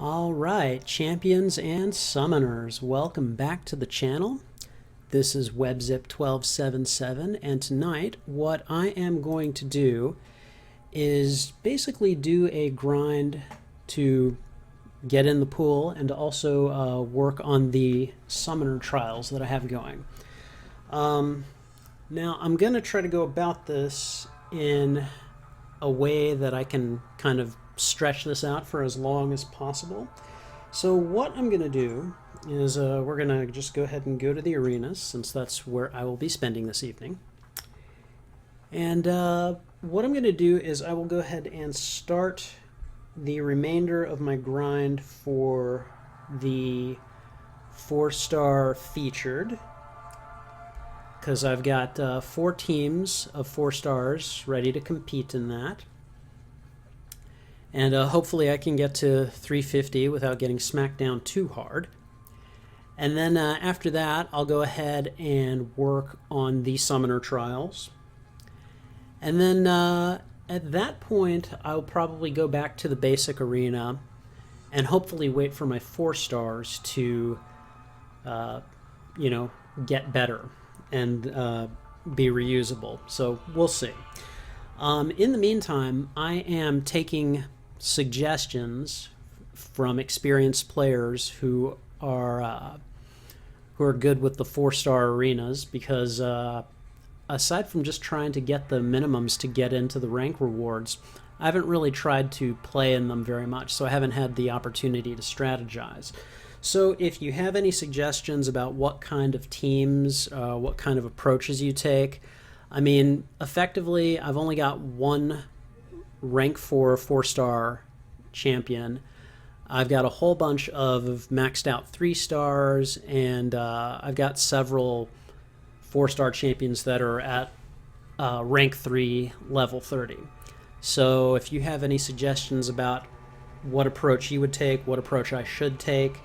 Alright, champions and summoners, welcome back to the channel. This is WebZip1277, and tonight what I am going to do is basically do a grind to get in the pool and to also work on the summoner trials that I have going. Now I'm going to try to go about this in a way that I can kind of stretch this out for as long as possible. So what I'm going to do is we're going to just go ahead and go to the arenas, since that's where I will be spending this evening. And what I'm going to do is I will go ahead and start the remainder of my grind for the 4-star featured, because I've got 4 teams of 4 stars ready to compete in that. And hopefully I can get to 350 without getting smacked down too hard. And then after that, I'll go ahead and work on the summoner trials. And then at that point, I'll probably go back to the basic arena and hopefully wait for my 4 stars to, get better and be reusable. So we'll see. In the meantime, I am taking suggestions from experienced players who are good with the 4-star arenas, because aside from just trying to get the minimums to get into the rank rewards, I haven't really tried to play in them very much, so I haven't had the opportunity to strategize. So if you have any suggestions about what kind of teams, what kind of approaches you take, I mean, effectively, I've only got one rank 4 4-star champion. I've got a whole bunch of maxed out 3 stars, and I've got several 4-star champions that are at rank 3, level 30. So if you have any suggestions about what approach you would take, what approach I should take,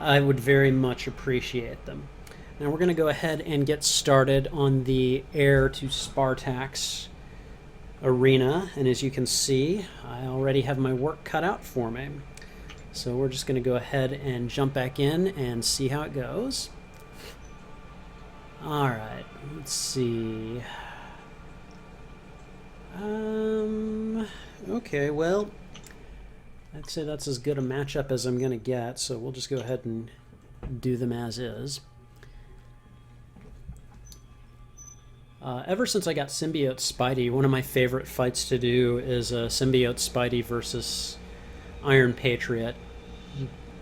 I would very much appreciate them. Now we're going to go ahead and get started on the Heir to Spartax arena, and as you can see, I already have my work cut out for me. So we're just going to go ahead and jump back in and see how it goes. Alright, let's see. Okay, well, I'd say that's as good a matchup as I'm going to get, so we'll just go ahead and do them as is. Ever since I got Symbiote Spidey, one of my favorite fights to do is Symbiote Spidey versus Iron Patriot.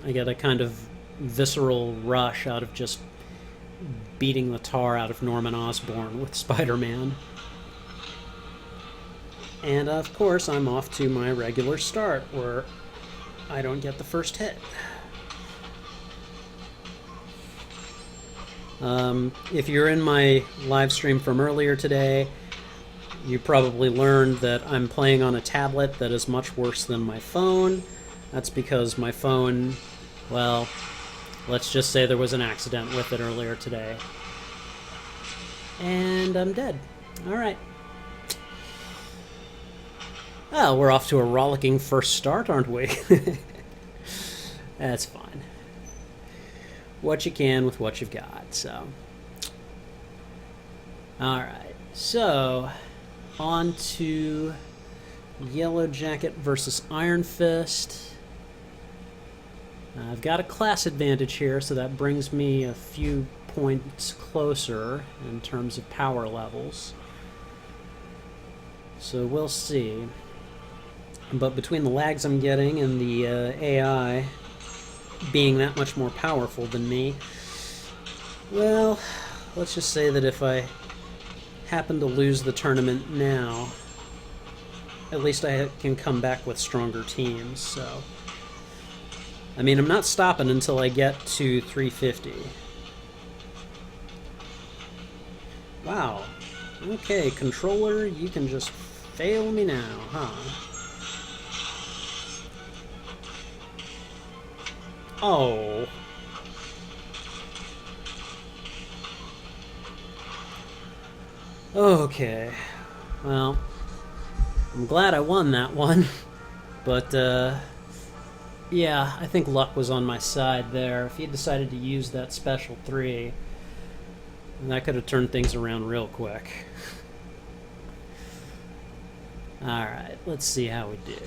I get a kind of visceral rush out of just beating the tar out of Norman Osborn with Spider-Man. And of course, I'm off to my regular start, where I don't get the first hit. If you're in my live stream from earlier today, you probably learned that I'm playing on a tablet that is much worse than my phone. That's because my phone, well, let's just say there was an accident with it earlier today. And I'm dead. Alright. Well, we're off to a rollicking first start, aren't we? That's fine. What you can with what you've got, so. Alright, so on to Yellow Jacket versus Iron Fist. I've got a class advantage here, so that brings me a few points closer in terms of power levels. So we'll see. But between the lags I'm getting and the AI being that much more powerful than me, well, let's just say that if I happen to lose the tournament now, at least I can come back with stronger teams. So, I mean, I'm not stopping until I get to 350. Wow. Okay, controller, you can just fail me now, huh? Oh. Okay. Well, I'm glad I won that one, but Yeah, I think luck was on my side there. If he had decided to use that special 3, that could have turned things around real quick. Alright, let's see how we do.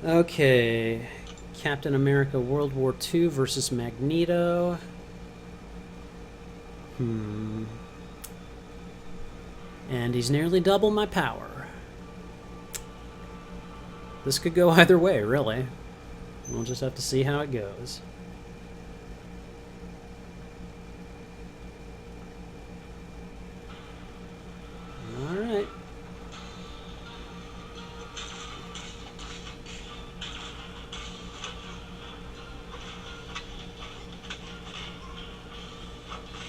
Okay, Captain America World War II versus Magneto. And he's nearly double my power. This could go either way, really. We'll just have to see how it goes. Alright.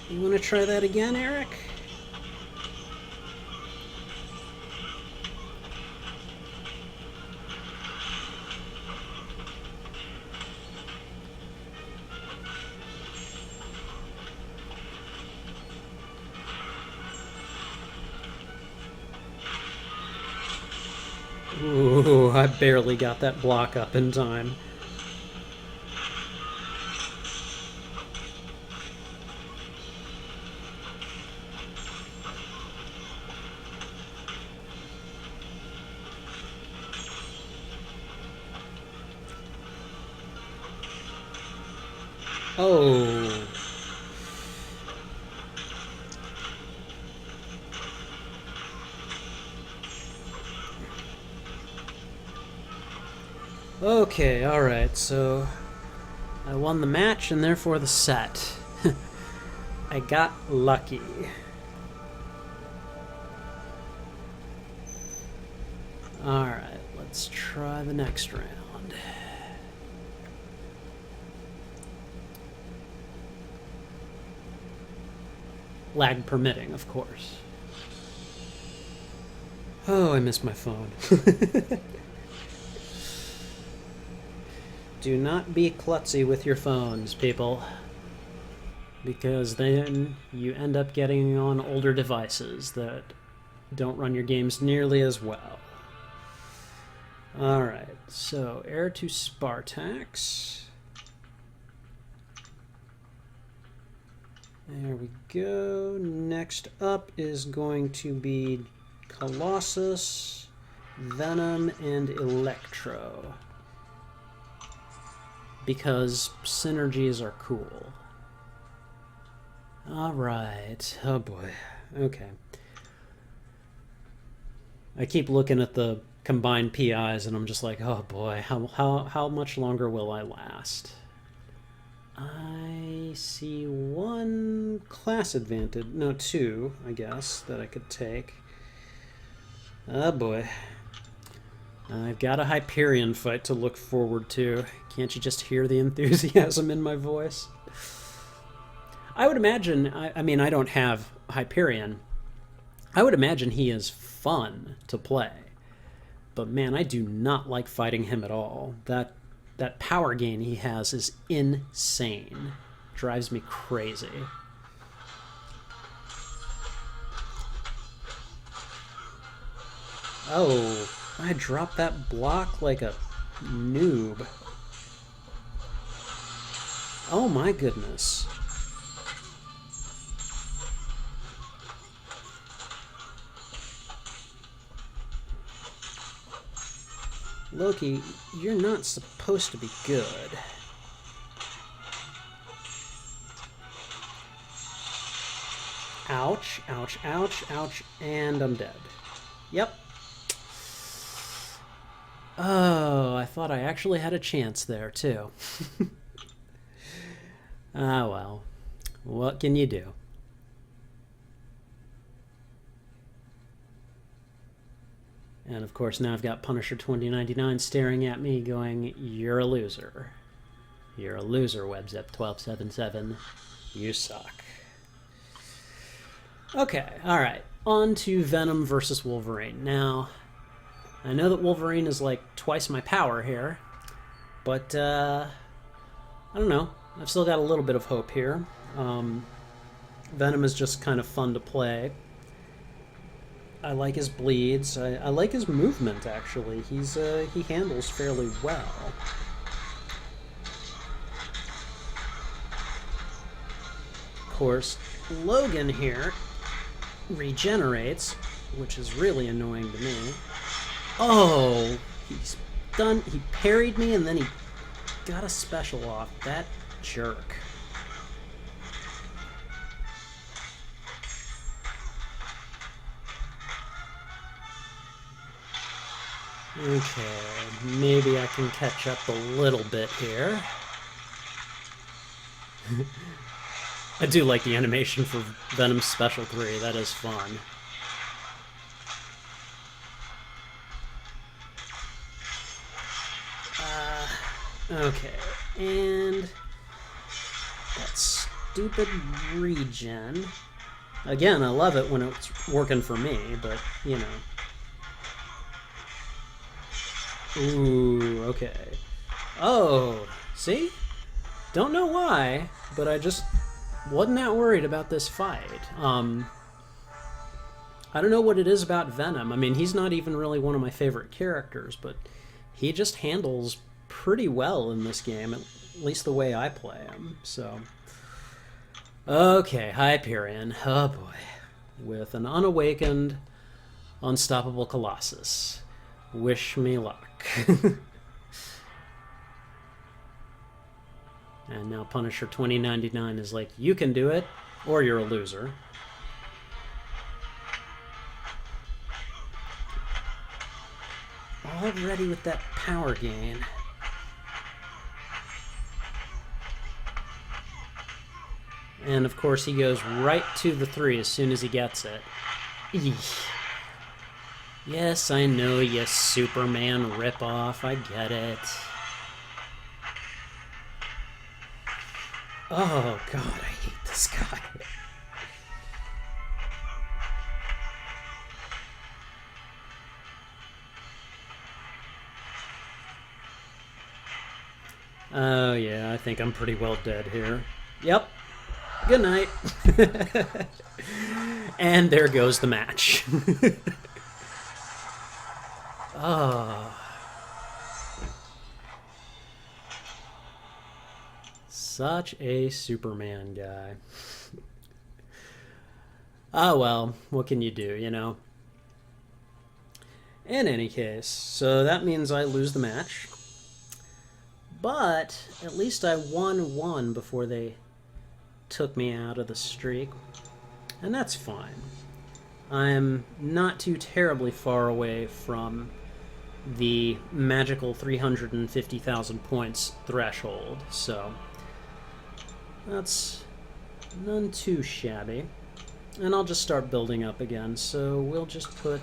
You want to try that again, Eric? Ooh, I barely got that block up in time. Oh. Okay, alright, so I won the match and therefore the set. I got lucky. Alright, let's try the next round. Lag permitting, of course. Oh, I missed my phone. Do not be klutzy with your phones, people. Because then you end up getting on older devices that don't run your games nearly as well. Alright, so heir to Spartax. There we go. Next up is going to be Colossus, Venom, and Electro. Because synergies are cool. Alright. Oh boy. Okay. I keep looking at the combined PIs and I'm just like, oh boy, how much longer will I last? I see one class advantage, no, 2, I guess, that I could take. Oh boy. I've got a Hyperion fight to look forward to. Can't you just hear the enthusiasm in my voice? I would imagine, I mean, I don't have Hyperion. I would imagine he is fun to play. But man, I do not like fighting him at all. That power gain he has is insane. Drives me crazy. Oh, I dropped that block like a noob. Oh my goodness. Loki, you're not supposed to be good. Ouch, ouch, ouch, ouch, and I'm dead. Yep. Oh, I thought I actually had a chance there, too. Ah, well. What can you do? And of course now I've got Punisher 2099 staring at me going, you're a loser. You're a loser, WebZip1277. You suck. Okay, alright. On to Venom versus Wolverine. Now, I know that Wolverine is like twice my power here, but I don't know. I've still got a little bit of hope here. Venom is just kind of fun to play. I like his bleeds. I like his movement, actually. He handles fairly well. Of course, Logan here regenerates, which is really annoying to me. Oh, he's done. He parried me and then he got a special off. That jerk. Okay, maybe I can catch up a little bit here. I do like the animation for Venom's Special 3. That is fun. Okay, and that stupid regen. Again, I love it when it's working for me, but, you know. Ooh, okay. Oh, see? Don't know why, but I just wasn't that worried about this fight. I don't know what it is about Venom. I mean, he's not even really one of my favorite characters, but he just handles pretty well in this game, at least the way I play him. So, okay, Hyperion. Oh boy, with an unawakened, unstoppable Colossus. Wish me luck. And now Punisher 2099 is like, you can do it, or you're a loser. Already with that power gain. And of course he goes right to the 3 as soon as he gets it. Eesh. Yes, I know, you Superman ripoff. I get it. Oh god, I hate this guy. Oh yeah, I think I'm pretty well dead here. Yep. Good night. And there goes the match. Oh. Such a Superman guy. Oh well, what can you do, you know? In any case, so that means I lose the match. But at least I won one before they took me out of the streak. And that's fine. I'm not too terribly far away from the magical 350,000 points threshold, so that's none too shabby. And I'll just start building up again, so we'll just put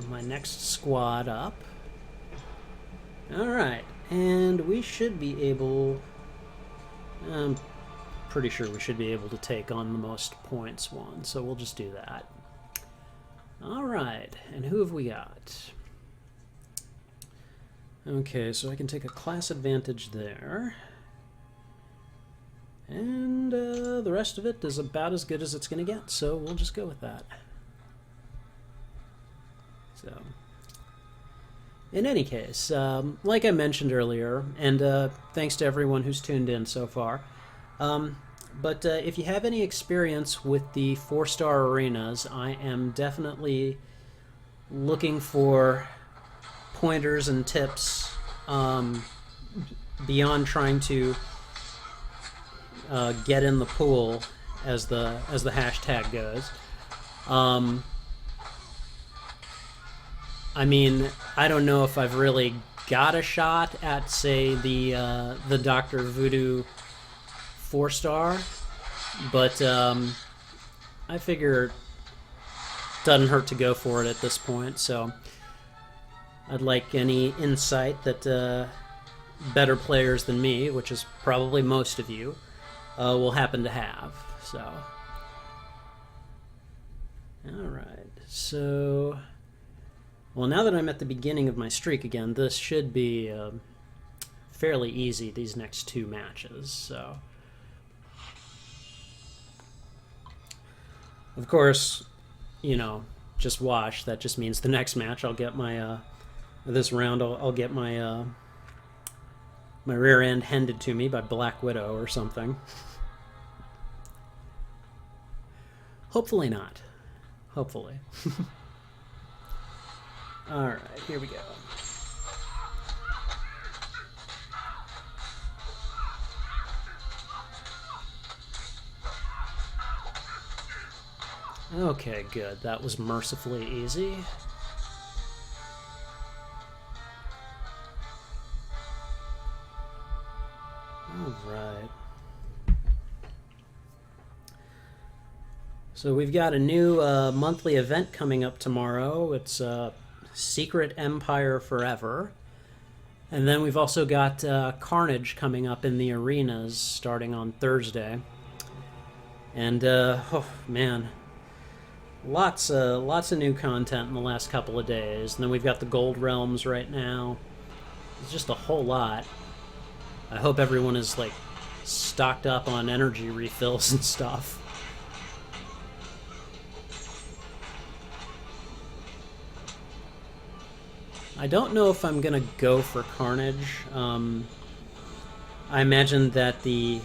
my next squad up. Alright, and we should be able... I'm pretty sure we should be able to take on the most points one, so we'll just do that. Alright, and who have we got? Okay, so I can take a class advantage there. And the rest of it is about as good as it's going to get, so we'll just go with that. So, in any case, like I mentioned earlier, and thanks to everyone who's tuned in so far, but if you have any experience with the 4-star arenas, I am definitely looking for pointers and tips beyond trying to get in the pool, as the hashtag goes. I mean, I don't know if I've really got a shot at, say, the Dr. Voodoo 4-star, but I figure it doesn't hurt to go for it at this point, so I'd like any insight that better players than me, which is probably most of you, will happen to have. So, alright, so, well, now that I'm at the beginning of my streak again, this should be fairly easy, these next 2 matches, so. Of course, just watch. That just means the next match I'll get this round I'll get my rear end handed to me by Black Widow or something. Hopefully not. Hopefully. Alright, here we go. Okay, good. That was mercifully easy. Alright. So we've got a new monthly event coming up tomorrow. It's Secret Empire Forever. And then we've also got Carnage coming up in the arenas starting on Thursday. And, oh man, lots of new content in the last couple of days. And then we've got the Gold Realms right now. It's just a whole lot. I hope everyone is, like, stocked up on energy refills and stuff. I don't know if I'm gonna go for Carnage. I imagine that the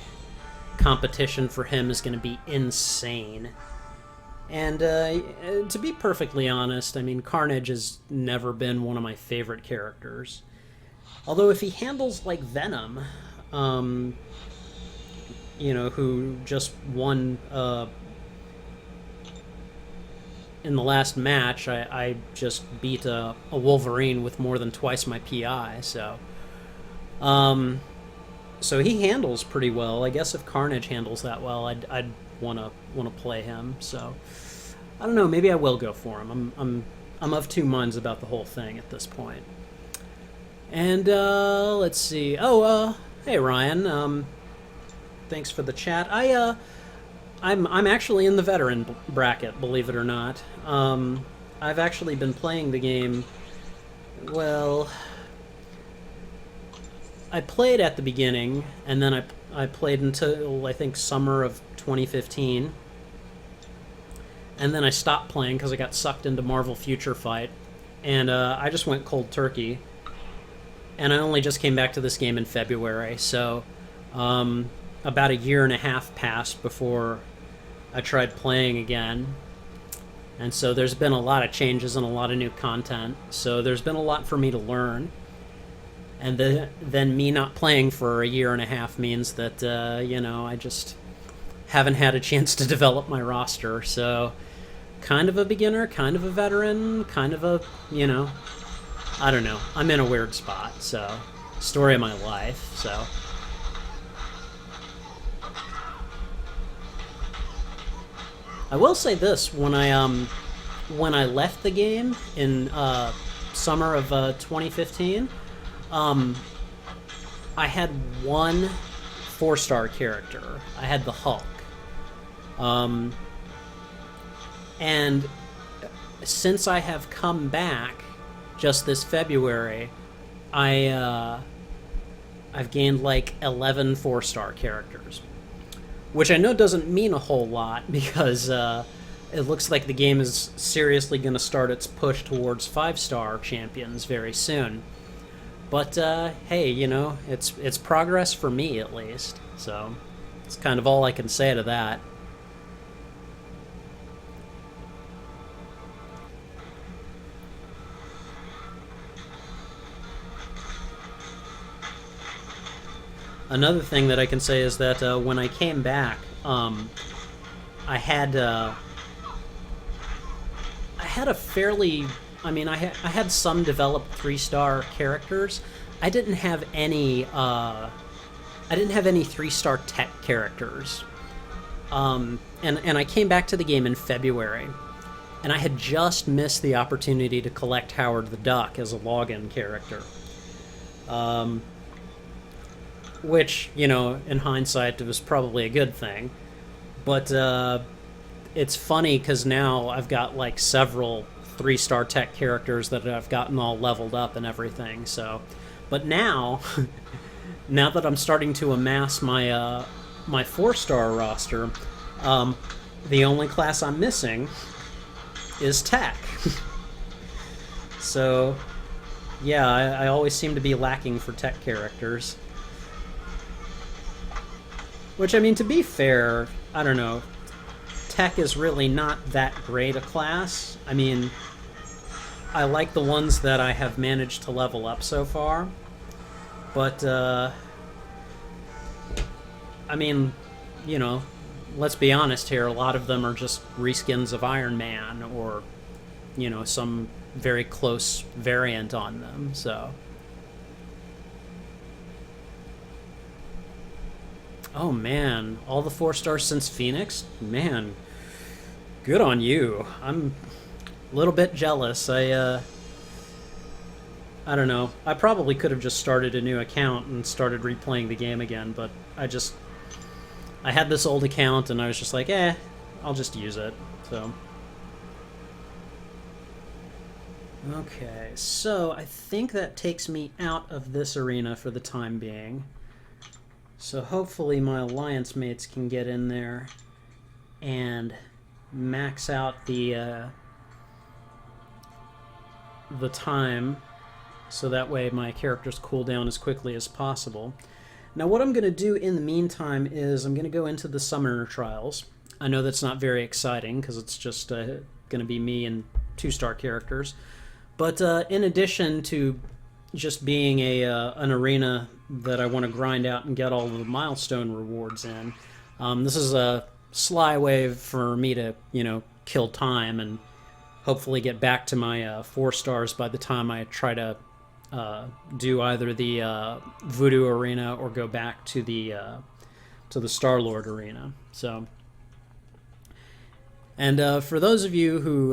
competition for him is gonna be insane. And to be perfectly honest, I mean, Carnage has never been one of my favorite characters. Although if he handles like Venom, who just won in the last match, I just beat a Wolverine with more than twice my PI, so he handles pretty well. I guess if Carnage handles that well, I'd want to play him. So I don't know. Maybe I will go for him. I'm of two minds about the whole thing at this point. And let's see. Oh, hey Ryan. Thanks for the chat. I'm actually in the veteran bracket, believe it or not. I've actually been playing the game. Well, I played at the beginning, and then I played until I think summer of 2015, and then I stopped playing because I got sucked into Marvel Future Fight, and I just went cold turkey. And I only just came back to this game in February, so about a year and a half passed before I tried playing again. And so there's been a lot of changes and a lot of new content, so there's been a lot for me to learn. And then me not playing for a year and a half means that, I just haven't had a chance to develop my roster, so kind of a beginner, kind of a veteran, kind of a, I don't know. I'm in a weird spot, so story of my life, so. I will say this, when I left the game in summer of 2015, I had one 4-star character. I had the Hulk. And since I have come back just this February, I've gained like 11 4-star characters, which I know doesn't mean a whole lot because it looks like the game is seriously going to start its push towards 5-star champions very soon. But hey, it's progress for me at least, so it's kind of all I can say to that. Another thing that I can say is that when I came back, I had a fairly, I had some developed 3-star characters. I didn't have any 3-star tech characters. And I came back to the game in February, and I had just missed the opportunity to collect Howard the Duck as a login character. Which, in hindsight, it was probably a good thing. But it's funny because now I've got like several 3-star tech characters that I've gotten all leveled up and everything. So, but now, now that I'm starting to amass my my 4-star roster, The only class I'm missing is tech. So, yeah, I always seem to be lacking for tech characters. Which, I mean, to be fair, I don't know. Tech is really not that great a class. I mean, I like the ones that I have managed to level up so far. But, I mean, you know, let's be honest here, a lot of them are just reskins of Iron Man or, you know, some very close variant on them, so. Oh man, all the 4 stars since Phoenix? Man, good on you. I'm a little bit jealous. I don't know. I probably could have just started a new account and started replaying the game again, but I had this old account and I was just like, I'll just use it. So. Okay, so I think that takes me out of this arena for the time being. So hopefully my alliance mates can get in there and max out the time, so that way my characters cool down as quickly as possible. Now what I'm going to do in the meantime is I'm going to go into the Summoner Trials. I know that's not very exciting because it's just going to be me and 2-star characters. But in addition to just being an arena that I want to grind out and get all of the milestone rewards in, this is a sly way for me to, you know, kill time and hopefully get back to my 4 stars by the time I try to do either the Voodoo arena or go back to the Star-Lord arena. So, and for those of you who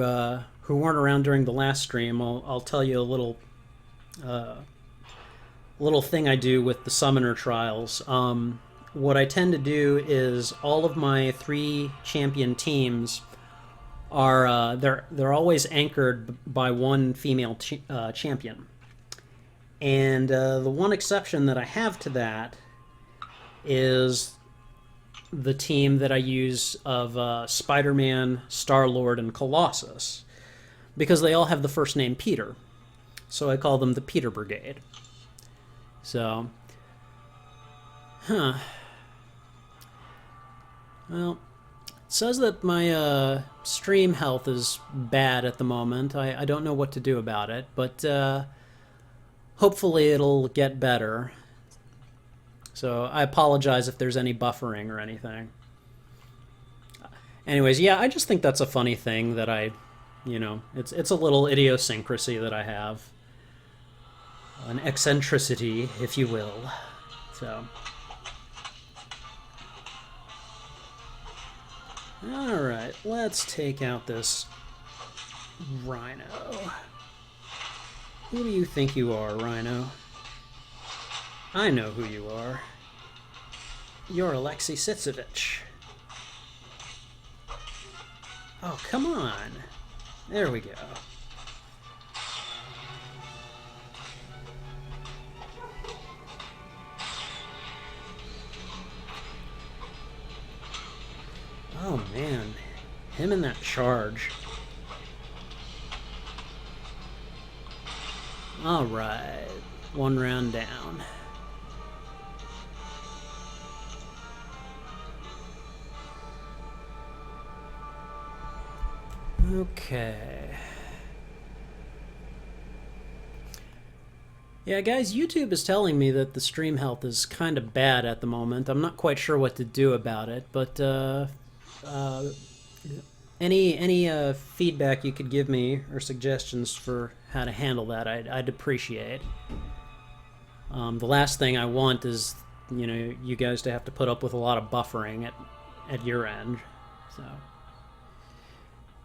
weren't around during the last stream, I'll tell you a little thing I do with the Summoner Trials. What I tend to do is all of my 3 champion teams are they're always anchored by one female champion, and the one exception that I have to that is the team that I use of Spider-Man, Star-Lord, and Colossus, because they all have the first name Peter. So I call them the Peter Brigade. So, well, it says that my stream health is bad at the moment. I don't know what to do about it, but hopefully it'll get better. So I apologize if there's any buffering or anything. Anyways, yeah, I just think that's a funny thing that you know, it's a little idiosyncrasy that I have. An eccentricity, if you will. So. Alright, let's take out this Rhino. Who do you think you are, Rhino? I know who you are. You're Alexei Sitsevich. Oh, come on. There we go. Oh, man. Him and that charge. Alright. 1 round down. Okay. Yeah, guys, YouTube is telling me that the stream health is kind of bad at the moment. I'm not quite sure what to do about it, but any feedback you could give me or suggestions for how to handle that, I'd appreciate. The last thing I want is, you know, you guys to have to put up with a lot of buffering at your end. So,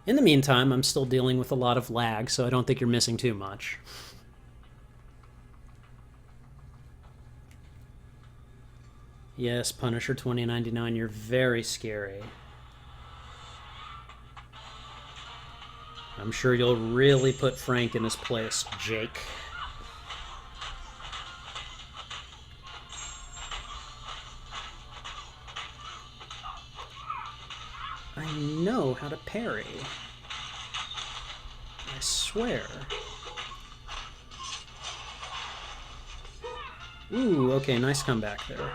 in the meantime, I'm still dealing with a lot of lag, so I don't think you're missing too much. Yes, Punisher 2099, you're very scary. I'm sure you'll really put Frank in his place, Jake. I know how to parry. I swear. Ooh, okay, nice comeback there.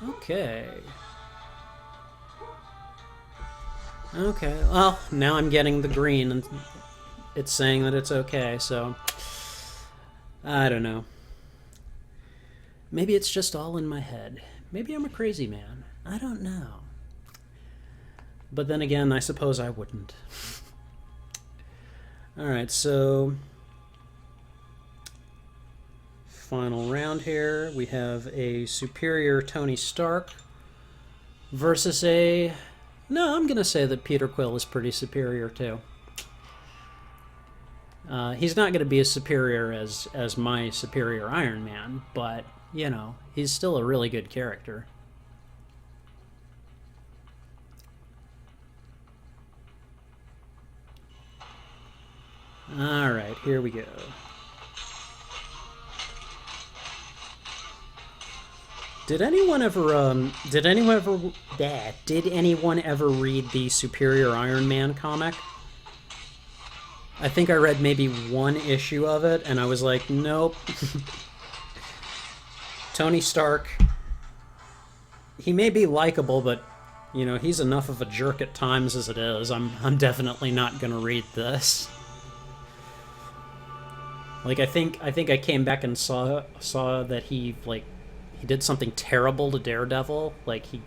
Okay. Okay, well, now I'm getting the green, and it's saying that it's okay, so... I don't know. Maybe it's just all in my head. Maybe I'm a crazy man. I don't know. But then again, I suppose I wouldn't. Alright, so... final round here. We have a superior Tony Stark versus a... No, I'm going to say that Peter Quill is pretty superior, too. He's not going to be as superior as my superior Iron Man, but, you know, he's still a really good character. Alright, here we go. Did anyone ever read the Superior Iron Man comic? I think I read maybe one issue of it, and I was like, nope. Tony Stark, he may be likable, but, you know, he's enough of a jerk at times as it is. I'm definitely not gonna read this. Like, I think I came back and saw that he did something terrible to Daredevil. Like, he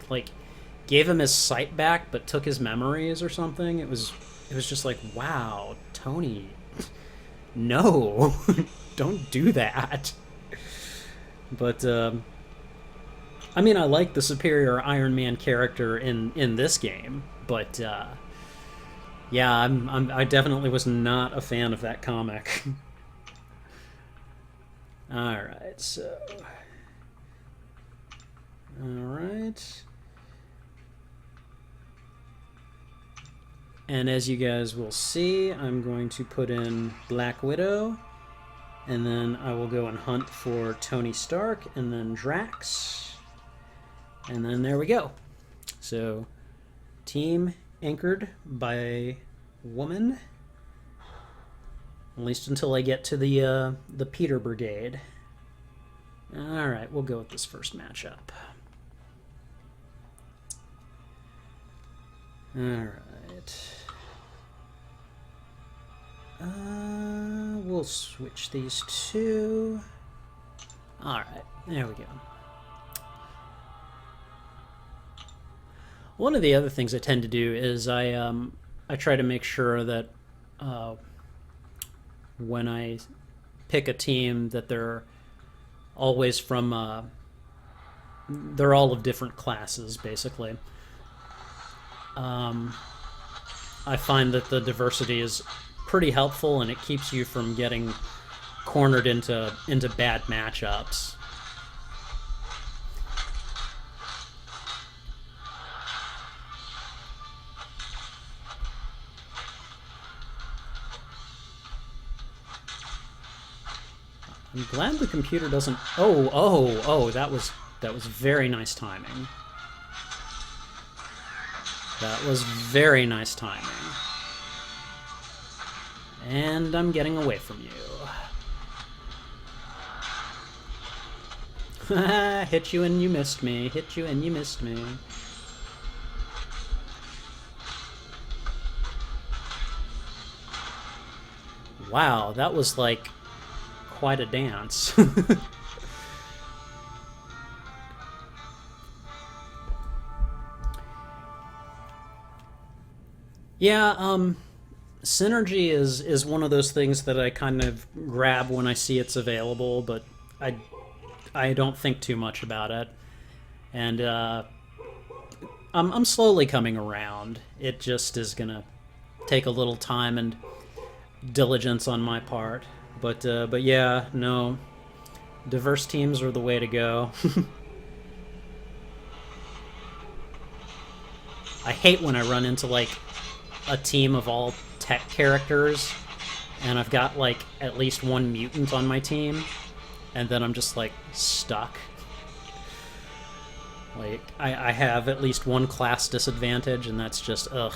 gave him his sight back, but took his memories or something. It was just like, wow, Tony, no, don't do that. But I mean, I like the superior Iron Man character in this game, but yeah, I definitely was not a fan of that comic. All right, so. Alright. And as you guys will see, I'm going to put in Black Widow, and then I will go and hunt for Tony Stark, and then Drax. And then there we go. So, team anchored by woman. At least until I get to the Peter Brigade. Alright, we'll go with this first matchup. Alright. We'll switch these two. Alright, there we go. One of the other things I tend to do is I try to make sure that when I pick a team that they're always from they're all of different classes, basically. I find that the diversity is pretty helpful, and it keeps you from getting cornered into bad matchups. I'm glad the computer doesn't... Oh, that was very nice timing. That was very nice timing. And I'm getting away from you. Hit you and you missed me. Hit you and you missed me. Wow, that was like quite a dance. Yeah, synergy is one of those things that I kind of grab when I see it's available, but I don't think too much about it, and I'm slowly coming around. It just is gonna take a little time and diligence on my part, but yeah, no, diverse teams are the way to go. I hate when I run into like a team of all tech characters, and I've got like at least one mutant on my team, and then I'm just like stuck. Like, I have at least one class disadvantage, and that's just, ugh.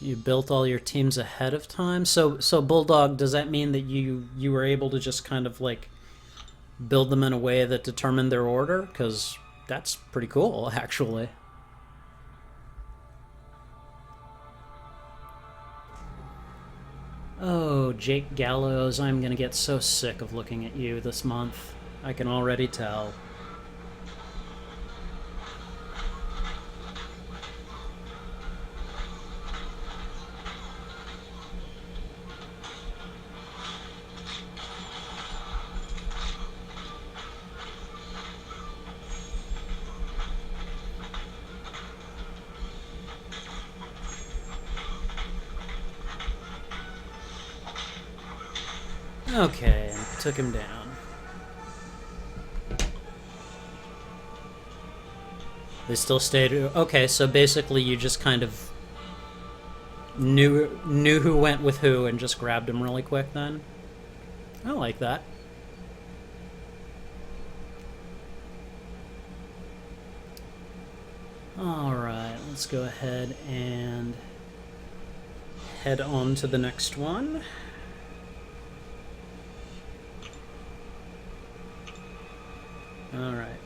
You built all your teams ahead of time? So Bulldog, does that mean that you were able to just kind of, like, build them in a way that determined their order? Because that's pretty cool, actually. Oh, Jake Gallows, I'm gonna get so sick of looking at you this month. I can already tell. Okay, took him down. They still stayed. Okay, so basically you just kind of knew who went with who and just grabbed him really quick then? I like that. Alright, let's go ahead and head on to the next one. Alright.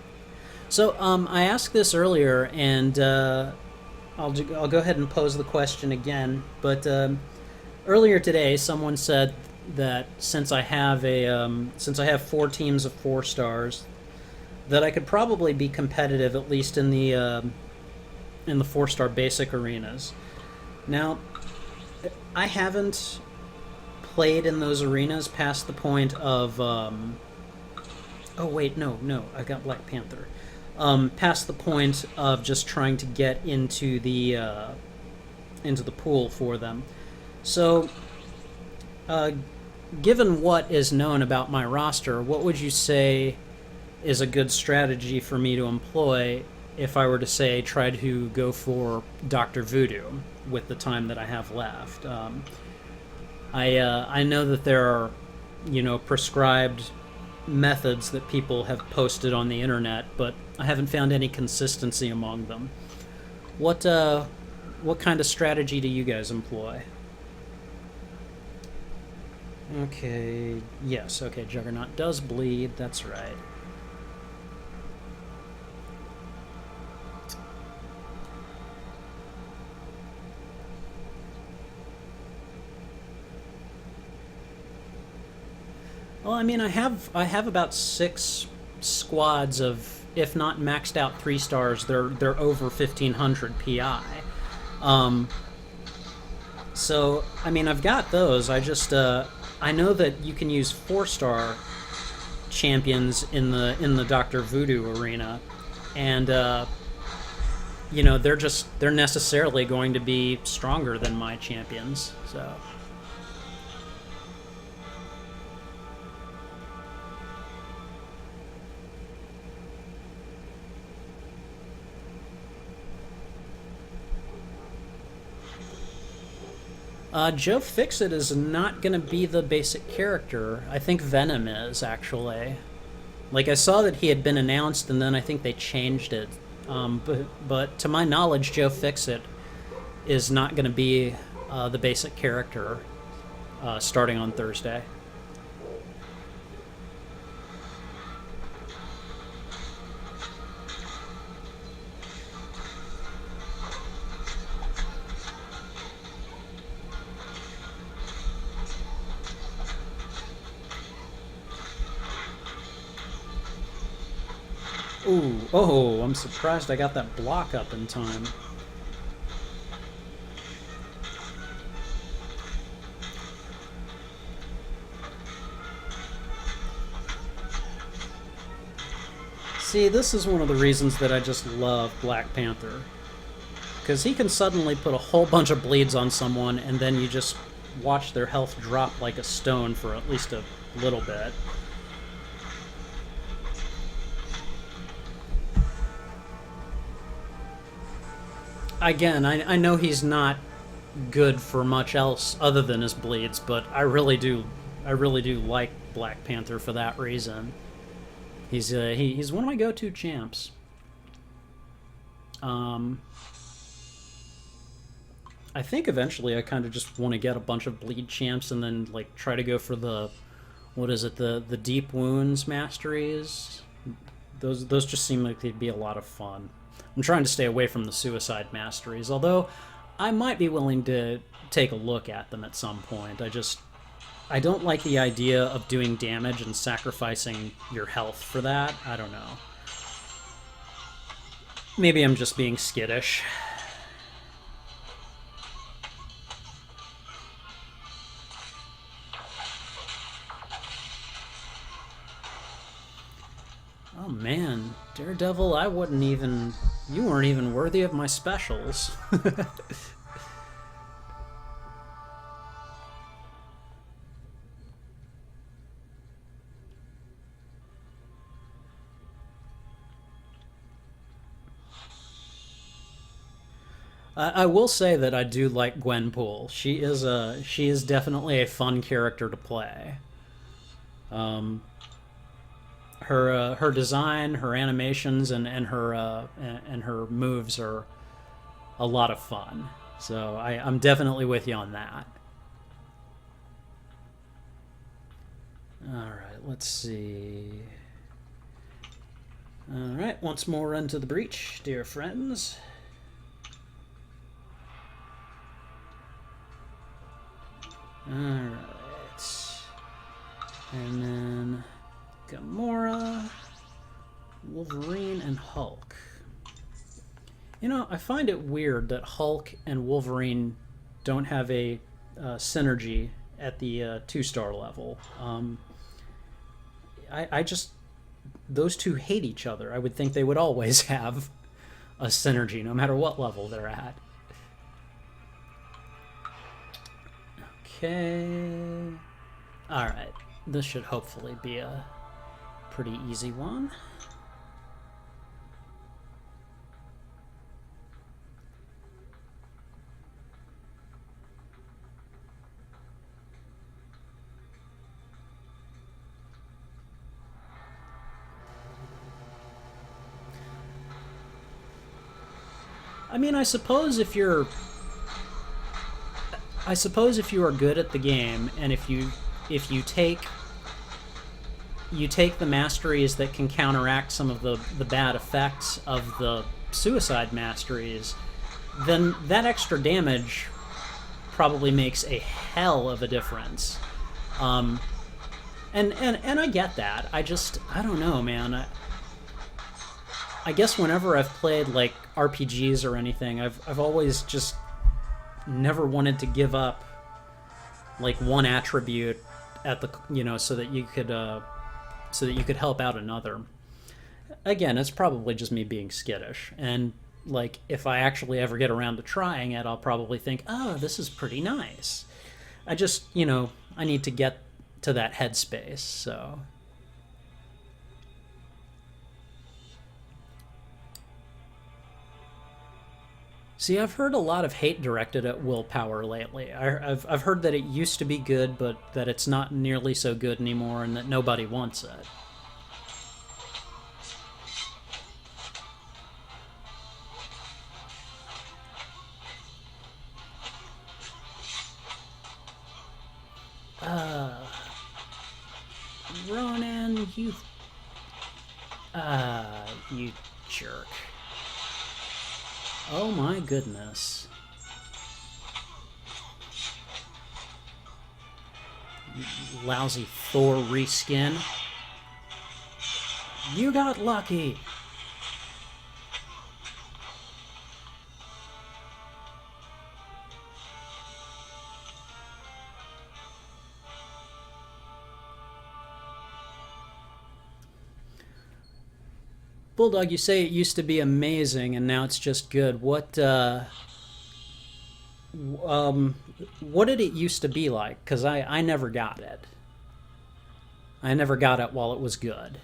So, I asked this earlier, and I'll go ahead and pose the question again. But earlier today, someone said that since I have 4 teams of 4 stars, that I could probably be competitive at least in the 4-star basic arenas. Now, I haven't played in those arenas past the point of oh wait, no, I got Black Panther. Past the point of just trying to get into the pool for them. So, given what is known about my roster, what would you say is a good strategy for me to employ if I were to say try to go for Dr. Voodoo with the time that I have left? I know that there are, prescribed methods that people have posted on the internet, but I haven't found any consistency among them. What kind of strategy do you guys employ? Okay, yes, okay, Juggernaut does bleed, that's right. Well, I mean, I have about 6 squads of, if not maxed out 3 stars, they're over 1500 PI. So I mean, I've got those. I know that you can use 4-star champions in the Dr. Voodoo arena, and they're necessarily going to be stronger than my champions. So. Joe Fixit is not going to be the basic character. I think Venom is, actually. Like, I saw that he had been announced, and then I think they changed it. But to my knowledge, Joe Fixit is not going to be the basic character starting on Thursday. Ooh, oh, I'm surprised I got that block up in time. See, this is one of the reasons that I just love Black Panther. Because he can suddenly put a whole bunch of bleeds on someone, and then you just watch their health drop like a stone for at least a little bit. Again, I know he's not good for much else other than his bleeds, but I really do like Black Panther for that reason. He's one of my go-to champs. Um, I think eventually I kind of just want to get a bunch of bleed champs and then like try to go for the what is it, the deep wounds masteries. Those just seem like they'd be a lot of fun. I'm trying to stay away from the suicide masteries, although I might be willing to take a look at them at some point. I don't like the idea of doing damage and sacrificing your health for that. I don't know. Maybe I'm just being skittish. Oh man, Daredevil, I wouldn't even... You weren't even worthy of my specials. I will say that I do like Gwenpool. She is definitely a fun character to play. Um, her design, her animations, and her moves are a lot of fun. So I'm definitely with you on that. All right, let's see. All right, once more into the breach, dear friends. Alright. And then Gamora, Wolverine, and Hulk. You know, I find it weird that Hulk and Wolverine don't have a synergy at the 2-star level. I just... Those two hate each other. I would think they would always have a synergy, no matter what level they're at. Okay. Alright. This should hopefully be a pretty easy one. I mean, I suppose if you are good at the game, and if you take the masteries that can counteract some of the bad effects of the suicide masteries, then that extra damage probably makes a hell of a difference. And I get that. I don't know, man. I guess whenever I've played like RPGs or anything, I've always just never wanted to give up like one attribute at the so that you could help out another. Again, it's probably just me being skittish, and like if I actually ever get around to trying it, I'll probably think, oh, this is pretty nice. I just I need to get to that headspace. So see, I've heard a lot of hate directed at willpower lately. I've heard that it used to be good, but that it's not nearly so good anymore, and that nobody wants it. Ronan, you jerk. Oh my goodness. You lousy Thor reskin. You got lucky. Bulldog, you say it used to be amazing and now it's just good. What did it used to be like? Because I never got it. I never got it while it was good.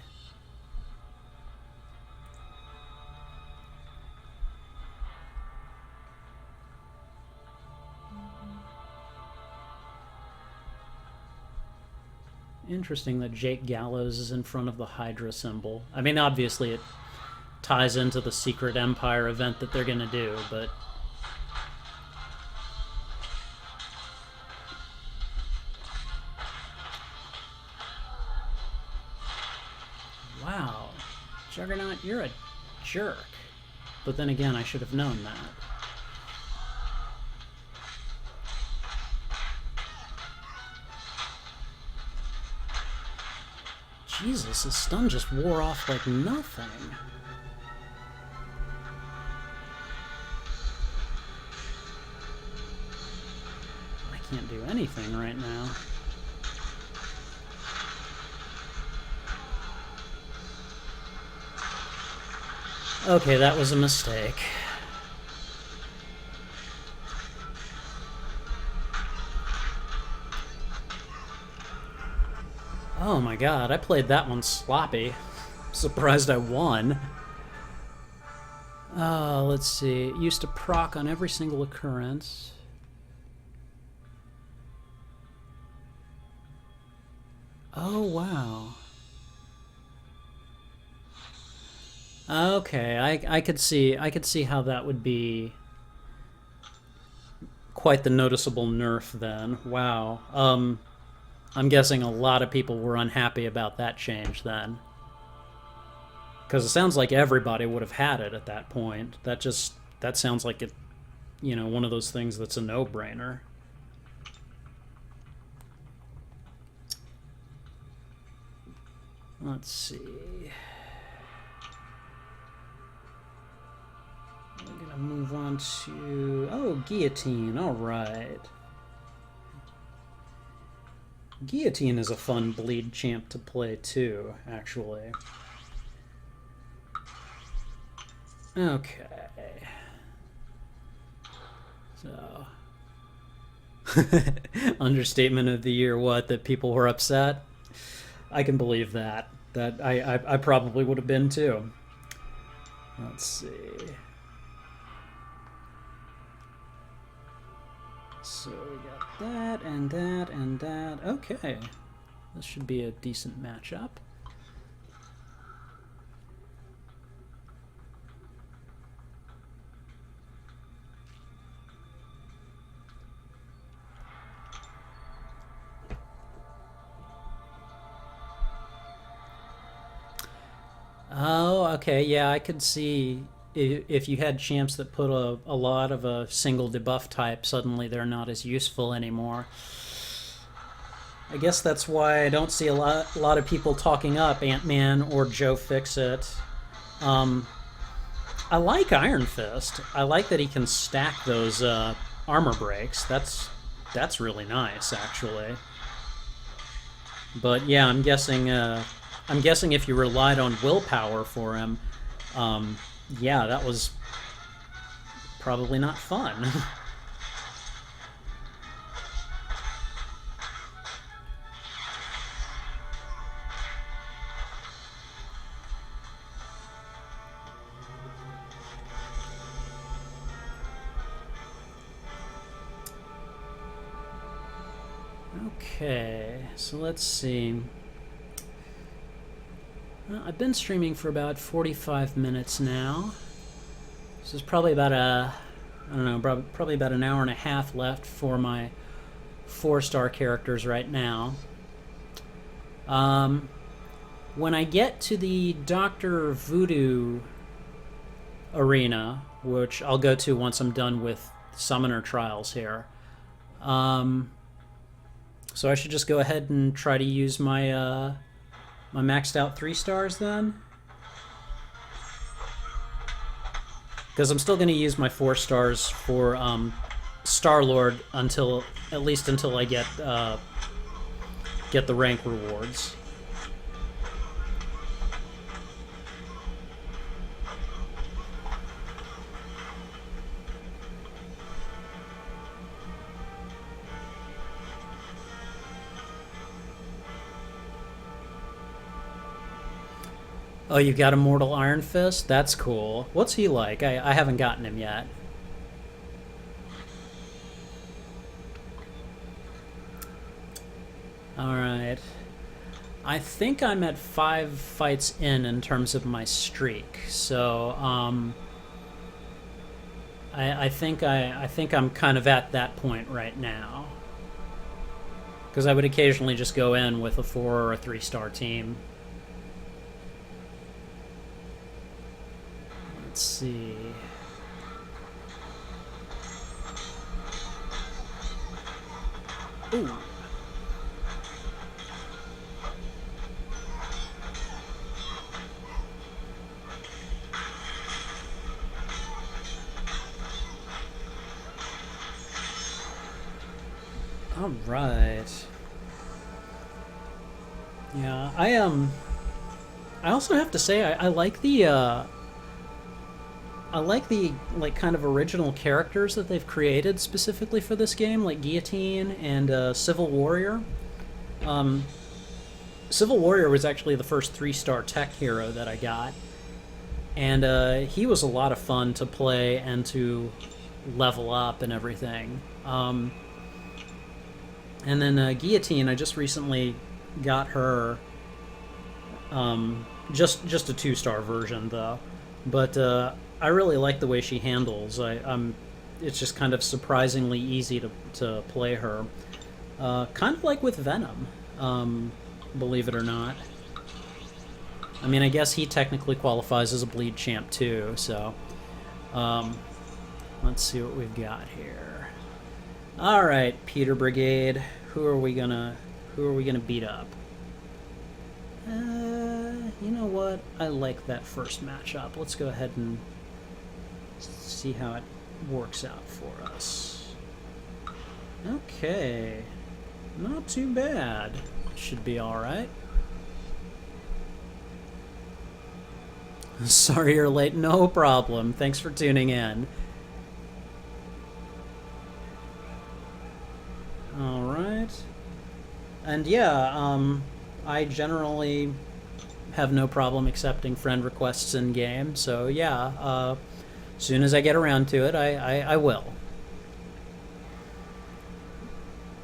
Interesting that Jake Gallows is in front of the Hydra symbol. I mean, obviously it ties into the Secret Empire event that they're going to do, but... Wow. Juggernaut, you're a jerk. But then again, I should have known that. Jesus, his stun just wore off like nothing. I can't do anything right now. Okay, that was a mistake. Oh my god, I played that one sloppy. Surprised I won. Let's see. It used to proc on every single occurrence. Oh, wow. Okay, I could see how that would be quite the noticeable nerf then. Wow. I'm guessing a lot of people were unhappy about that change then. Because it sounds like everybody would have had it at that point. That sounds like it, you know, one of those things that's a no-brainer. Let's see. We're gonna move on to... Oh, Guillotine, alright. Guillotine is a fun bleed champ to play too, actually. Okay. So... Understatement of the year, what? That people were upset? I can believe that. That I probably would have been too. Let's see. So we got that and that and that. Okay. This should be a decent matchup. Oh, okay. Yeah, I could see if you had champs that put a lot of a single debuff type, suddenly they're not as useful anymore. I guess that's why I don't see a lot of people talking up Ant-Man or Joe Fixit. I like Iron Fist. I like that he can stack those armor breaks. That's really nice, actually. But yeah, I'm guessing if you relied on willpower for him, yeah, that was probably not fun. Okay, so let's see. Well, I've been streaming for about 45 minutes now. So there's probably about probably about an hour and a half left for my 4-star characters right now. When I get to the Dr. Voodoo arena, which I'll go to once I'm done with Summoner Trials here, so I should just go ahead and try to use my my maxed out 3 stars then? Because I'm still going to use my 4 stars for Star-Lord at least until I get the rank rewards. Oh, you got Immortal Iron Fist? That's cool. What's he like? I haven't gotten him yet. Alright. I think I'm at 5 fights in terms of my streak. So I think I'm kind of at that point right now. Because I would occasionally just go in with a 4 or a 3-star team. Let's see. Ooh. All right. Yeah, I also have to say I like the like kind of original characters that they've created specifically for this game, like Guillotine and Civil Warrior. Um, Civil Warrior was actually the first 3-star tech hero that I got, and he was a lot of fun to play and to level up and everything. And then Guillotine, I just recently got her. Just a 2-star version though, but I really like the way she handles. It's just kind of surprisingly easy to play her. Kind of like with Venom, believe it or not. I mean, I guess he technically qualifies as a bleed champ too. So, let's see what we've got here. All right, Peter Brigade. Who are we gonna beat up? You know what? I like that first matchup. Let's go ahead and see how it works out for us. Okay. Not too bad. Should be alright. Sorry you're late. No problem. Thanks for tuning in. Alright. And yeah, I generally have no problem accepting friend requests in game, so yeah, as soon as I get around to it, I will.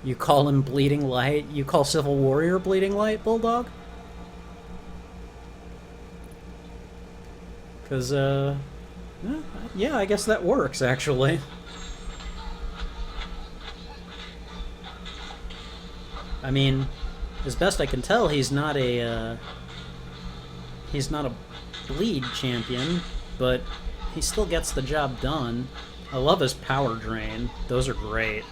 You call him Bleeding Light? You call Civil Warrior Bleeding Light, Bulldog? Because, yeah, I guess that works, actually. I mean, as best I can tell, he's not a bleed champion, but he still gets the job done. I love his power drain. Those are great.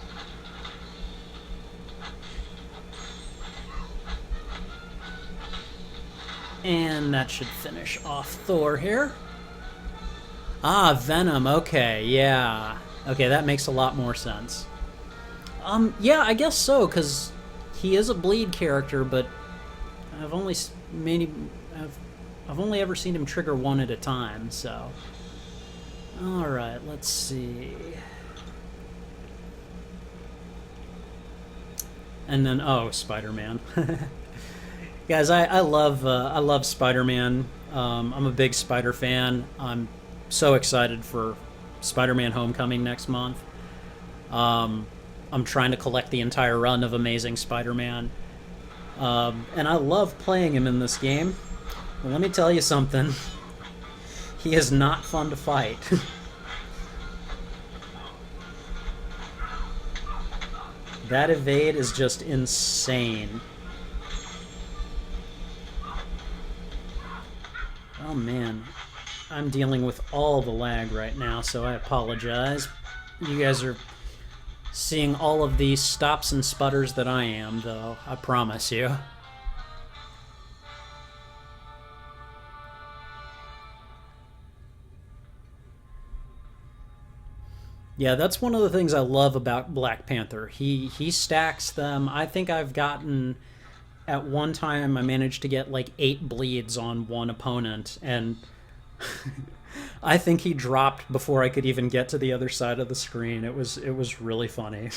And that should finish off Thor here. Ah, Venom. Okay, yeah. Okay, that makes a lot more sense. Yeah, I guess so, because he is a bleed character, but I've only ever seen him trigger one at a time, so. Alright, let's see. And then, oh, Spider-Man. Guys, I love Spider-Man. I'm a big Spider fan. I'm so excited for Spider-Man Homecoming next month. I'm trying to collect the entire run of Amazing Spider-Man. And I love playing him in this game. Well, let me tell you something. He is not fun to fight. That evade is just insane. Oh man, I'm dealing with all the lag right now, so I apologize. You guys are seeing all of these stops and sputters that I am, though, I promise you. Yeah, that's one of the things I love about Black Panther. He stacks them. I think I've gotten... At one time, I managed to get like 8 bleeds on one opponent, and I think he dropped before I could even get to the other side of the screen. It was really funny.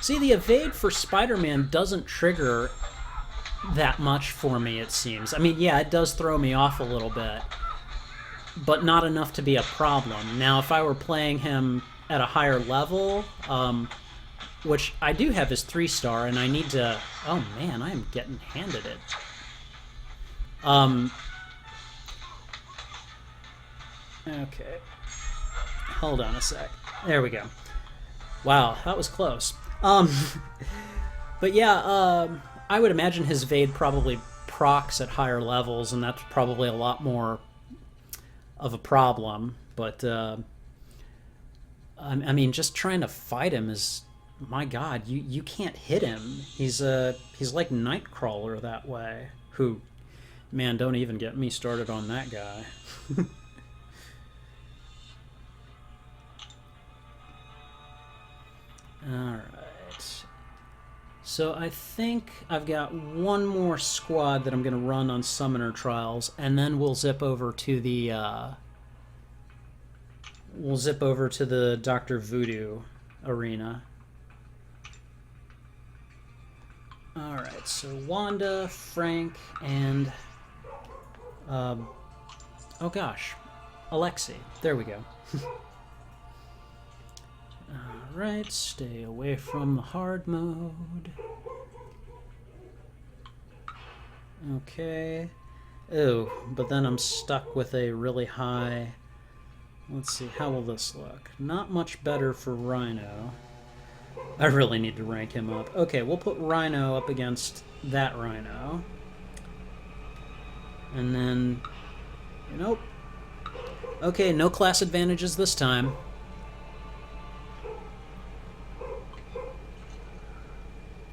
See, the evade for Spider-Man doesn't trigger that much for me, it seems. I mean, yeah, it does throw me off a little bit. but not enough to be a problem. Now, if I were playing him at a higher level, which I do have his 3-star, and I need to... Oh man, I am getting handed it. Okay. Hold on a sec. There we go. Wow, that was close. But yeah, I would imagine his Vade probably procs at higher levels, and that's probably a lot more of a problem. But, I mean, just trying to fight him is... My god, you can't hit him. He's like Nightcrawler that way. Who... Man, don't even get me started on that guy. Alright. So I think I've got one more squad that I'm going to run on Summoner Trials, and then we'll zip over to the... Dr. Voodoo arena. Alright, so Wanda, Frank, and... oh gosh. Alexei. There we go. Alright, stay away from the hard mode. Okay. Oh, but then I'm stuck with a really high... Let's see, how will this look? Not much better for Rhino. I really need to rank him up. Okay, we'll put Rhino up against that Rhino. And then... Nope. Okay, no class advantages this time.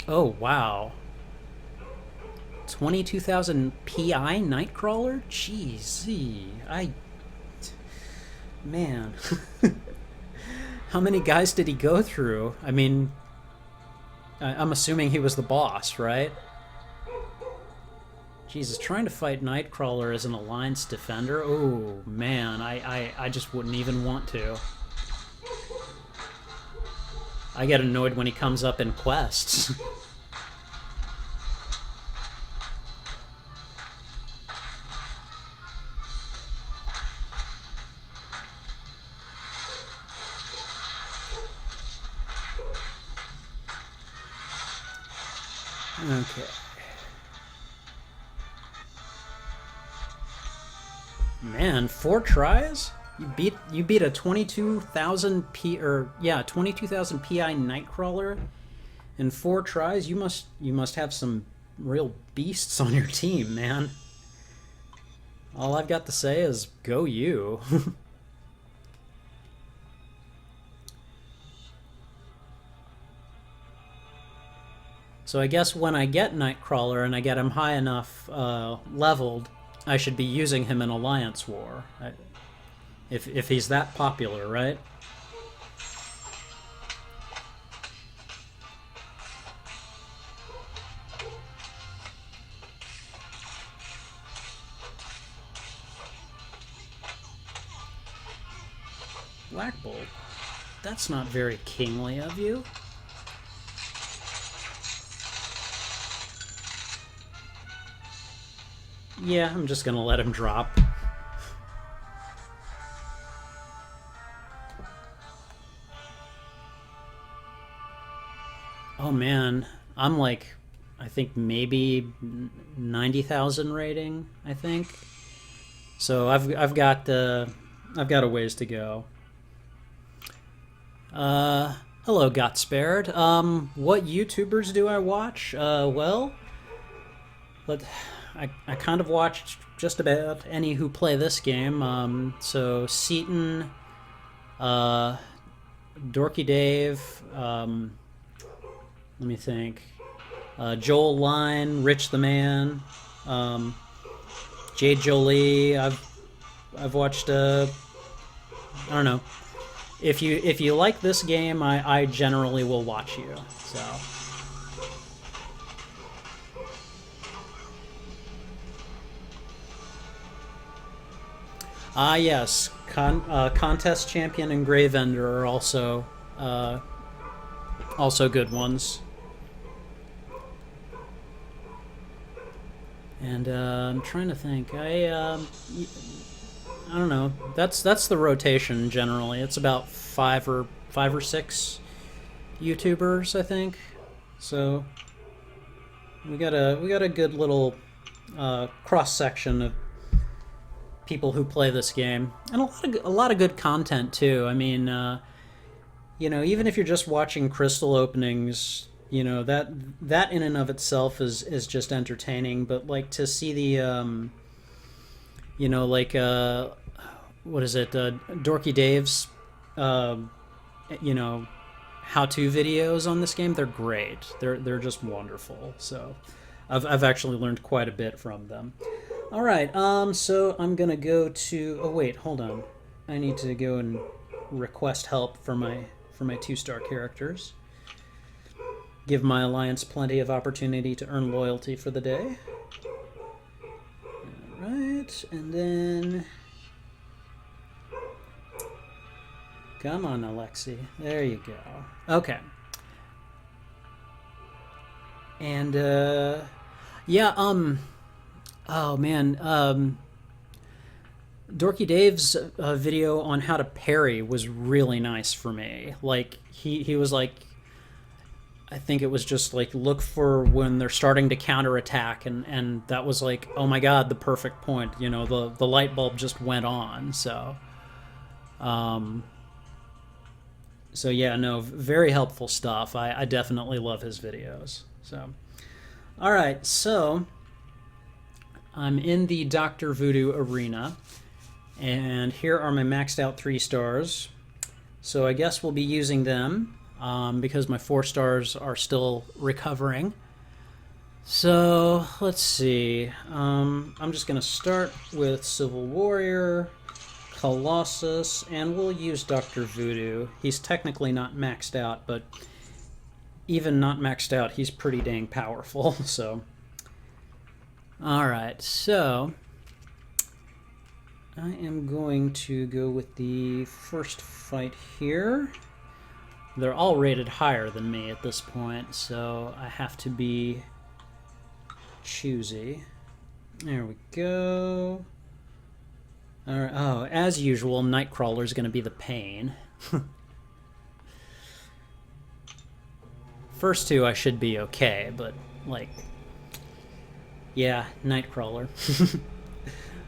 Oh, wow. 22,000 PI Nightcrawler? Jeez. Man. How many guys did he go through? I mean, I'm assuming he was the boss, right? Jesus, trying to fight Nightcrawler as an Alliance defender? Oh, man. I just wouldn't even want to. I get annoyed when he comes up in quests. Okay. Man, 4 tries? You beat a 22,000 22,000 PI Nightcrawler in 4 tries. You must have some real beasts on your team, man. All I've got to say is go you. So I guess when I get Nightcrawler and I get him high enough leveled, I should be using him in Alliance War. If he's that popular, right? Black Bolt. That's not very kingly of you. Yeah, I'm just gonna let him drop. Oh man, I'm like, I think maybe 90,000 rating, I think. So I've got a ways to go. Hello, Got Spared. What YouTubers do I watch? Well, I kind of watched just about any who play this game. So Seaton, Dorky Dave, let me think, Joel Line, Rich the Man, Jade Jolie. I've watched. I don't know. If you like this game, I generally will watch you. So. Yes, Contest Champion and Grey Vendor are also good ones. And I'm trying to think. I don't know. That's the rotation generally. It's about five or six YouTubers, I think. So we got a good little cross section of people who play this game, and a lot of good content too. I mean, even if you're just watching crystal openings, that in and of itself is just entertaining. But like to see the like what is it, Dorky Dave's you know how-to videos on this game, they're great. They're just wonderful. So I've actually learned quite a bit from them. All right, so I'm gonna go to. Oh wait, hold on. I need to go and request help for my 2-star characters. Give my alliance plenty of opportunity to earn loyalty for the day. All right, and then come on, Alexi. There you go. Okay. And yeah, oh man, Dorky Dave's video on how to parry was really nice for me. Like he was like, I think it was just like, look for when they're starting to counterattack, and that was like, oh my god, the perfect point. The light bulb just went on. So so yeah, no, very helpful stuff. I definitely love his videos. So all right, so I'm in the Dr. Voodoo arena, and here are my maxed out 3 stars. So I guess we'll be using them because my 4 stars are still recovering. So let's see. I'm just going to start with Civil Warrior, Colossus, and we'll use Dr. Voodoo. He's technically not maxed out, but even not maxed out, he's pretty dang powerful. So alright, so I am going to go with the first fight here. They're all rated higher than me at this point, so I have to be choosy. There we go. Alright, oh, as usual, Nightcrawler's going to be the pain. First 2 I should be okay, but, like, yeah, Nightcrawler.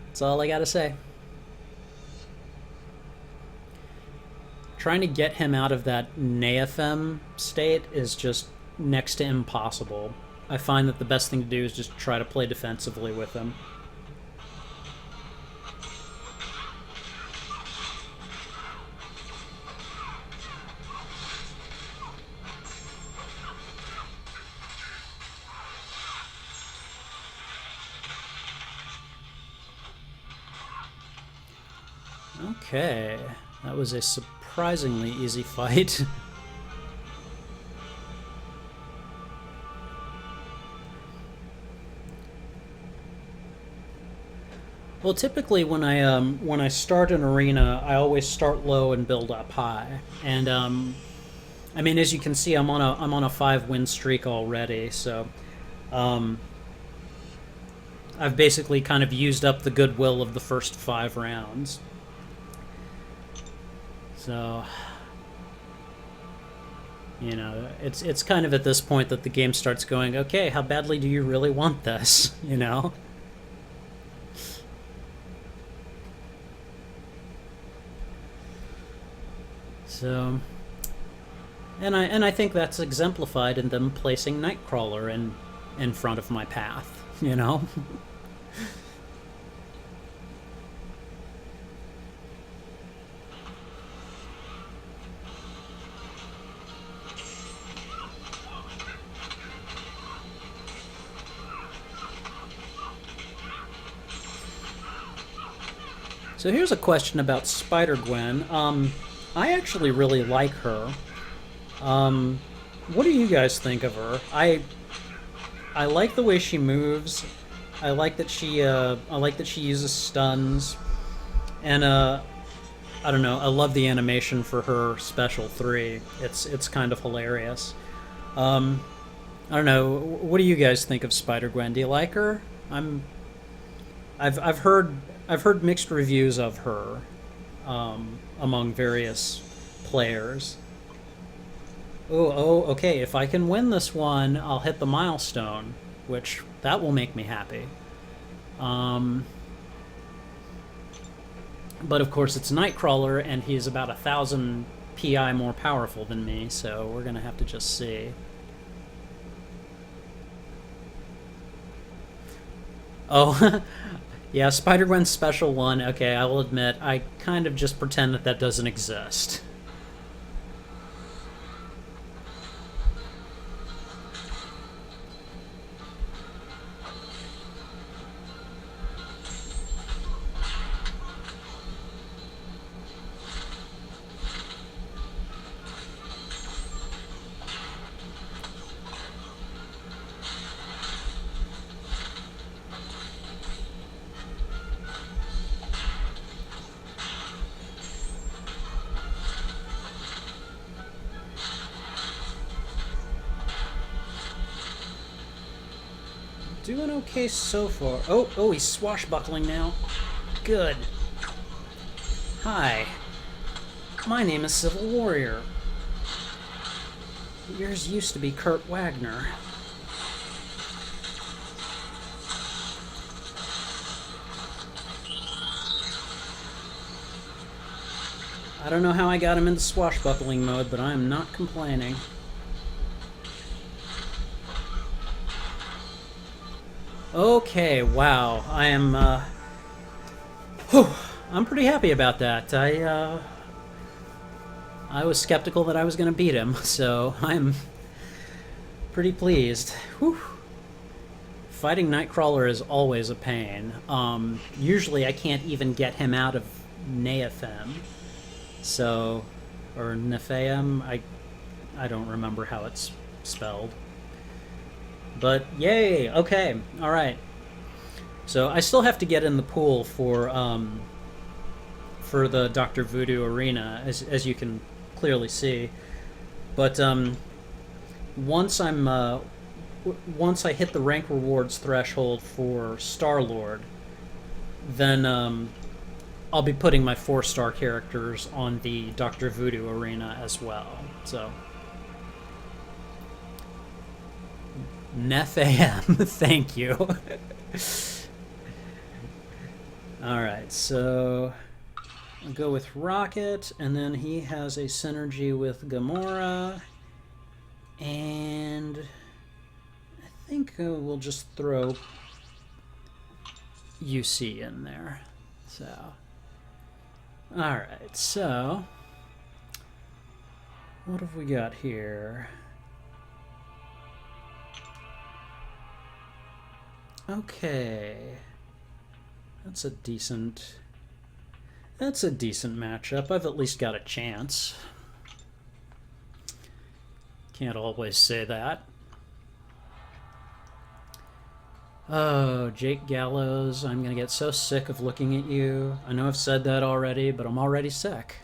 That's all I gotta say. Trying to get him out of that Neophem state is just next to impossible. I find that the best thing to do is just try to play defensively with him. Okay, that was a surprisingly easy fight. Well, typically when I start an arena, I always start low and build up high. And I mean, as you can see, I'm on a 5-win streak already. So I've basically kind of used up the goodwill of the first 5 rounds. So, it's kind of at this point that the game starts going, okay, how badly do you really want this, So, and I think that's exemplified in them placing Nightcrawler in front of my path, So here's a question about Spider-Gwen. I actually really like her. What do you guys think of her? I like the way she moves. I like that she uses stuns, and I don't know. I love the animation for her special 3. It's kind of hilarious. I don't know. What do you guys think of Spider-Gwen? Do you like her? I've heard I've heard mixed reviews of her among various players. Oh, okay. If I can win this one, I'll hit the milestone, which that will make me happy. But of course, it's Nightcrawler, and he's about 1,000 PI more powerful than me, so we're gonna have to just see. Oh, yeah, Spider-Gwen's special one. Okay, I will admit, I kind of just pretend that that doesn't exist. Doing okay so far. Oh, he's swashbuckling now. Good. Hi. My name is Civil Warrior. Yours used to be Kurt Wagner. I don't know how I got him into swashbuckling mode, but I am not complaining. Okay, wow. I am, I'm pretty happy about that. I was skeptical that I was going to beat him, so I'm pretty pleased. Whew. Fighting Nightcrawler is always a pain. Usually I can't even get him out of Neophem. So, or Nephaim, I don't remember how it's spelled. But yay, okay, alright. So I still have to get in the pool for the Dr. Voodoo arena, as you can clearly see. But once I hit the rank rewards threshold for Star-Lord, then I'll be putting my 4-star characters on the Dr. Voodoo arena as well. So Nephaim, thank you. Alright, so I'll go with Rocket, and then he has a synergy with Gamora, and I think we'll just throw UC in there. So, alright, so what have we got here? Okay, that's a decent matchup. I've at least got a chance. Can't always say that. Oh, Jake Gallows, I'm gonna get so sick of looking at you. I know I've said that already, but I'm already sick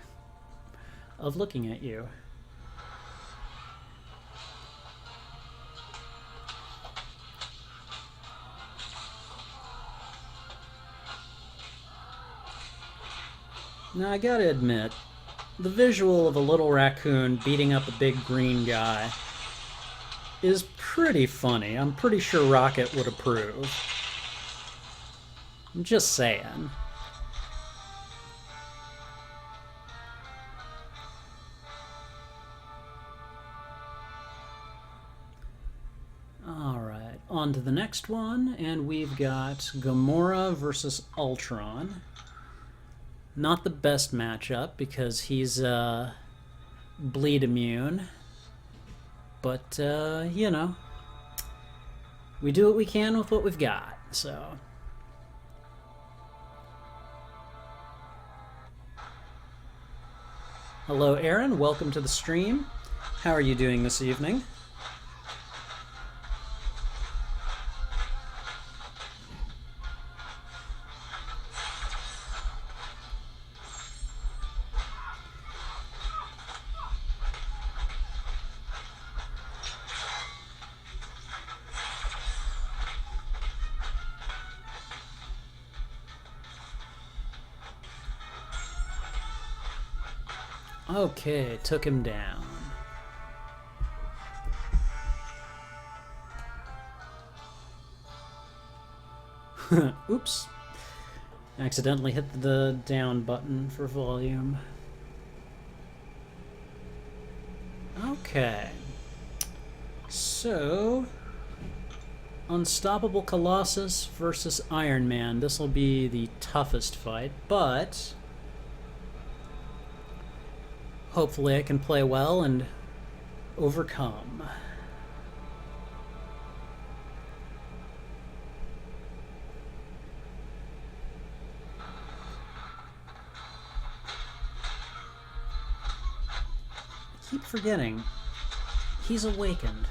of looking at you. Now, I gotta admit, the visual of a little raccoon beating up a big green guy is pretty funny. I'm pretty sure Rocket would approve. I'm just saying. Alright, on to the next one, and we've got Gamora versus Ultron. Not the best matchup because he's bleed immune, but you know, we do what we can with what we've got. So, hello, Aaron. Welcome to the stream. How are you doing this evening? Okay, took him down. Oops. Accidentally hit the down button for volume. Okay. So, Unstoppable Colossus versus Iron Man. This will be the toughest fight, but hopefully I can play well and overcome. I keep forgetting. He's awakened.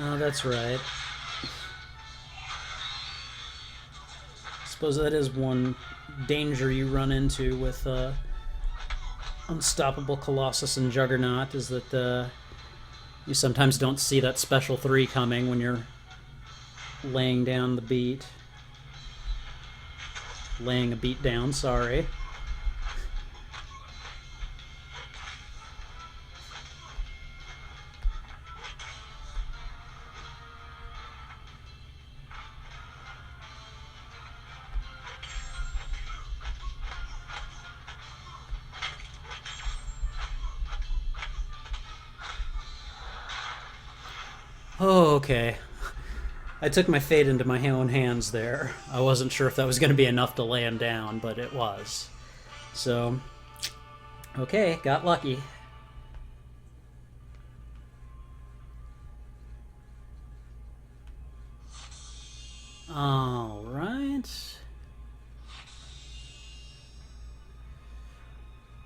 Oh, that's right. I suppose that is one danger you run into with Unstoppable Colossus and Juggernaut, is that you sometimes don't see that special 3 coming when you're laying down the beat. Laying a beat down, sorry. Oh, okay. I took my fate into my own hands there. I wasn't sure if that was going to be enough to lay him down, but it was. So, okay, got lucky. All right.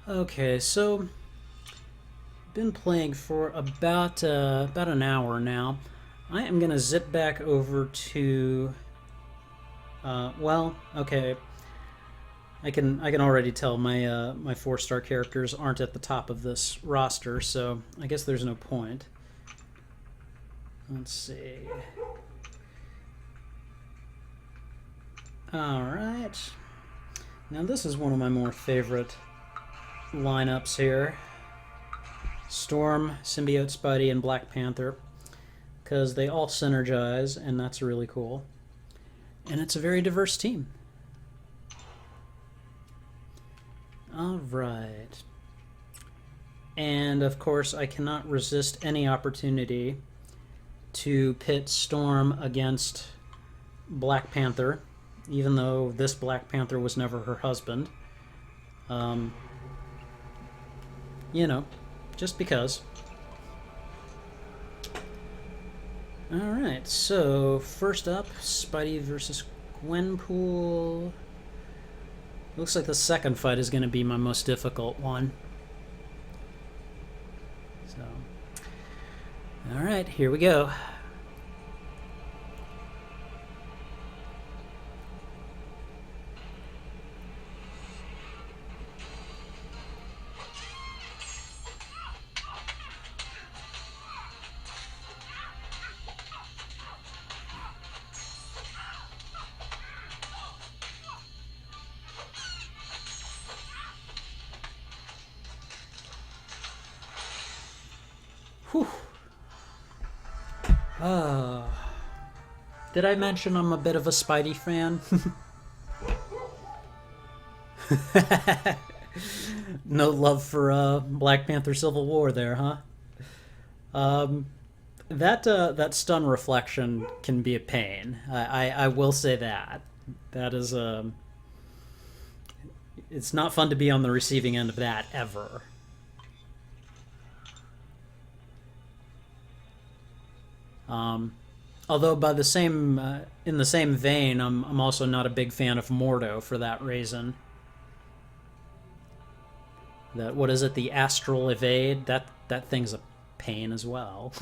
Okay, so been playing for about an hour now. I am gonna zip back over to. Well, okay. I can already tell my 4-star characters aren't at the top of this roster, so I guess there's no point. Let's see. All right. Now this is one of my more favorite lineups here. Storm, Symbiote Spidey, and Black Panther, because they all synergize, and that's really cool. And it's a very diverse team. Alright. And of course, I cannot resist any opportunity to pit Storm against Black Panther, even though this Black Panther was never her husband. You know, just because. Alright, so first up, Spidey versus Gwenpool. Looks like the second fight is going to be my most difficult one. So, alright, here we go. Whew. Did I mention I'm a bit of a Spidey fan? No love for Black Panther Civil War there, huh? That stun reflection can be a pain. I will say that. That is it's not fun to be on the receiving end of that ever. Although by the same in the same vein, I'm also not a big fan of Mordo for that reason. That, what is it, the astral evade? That thing's a pain as well.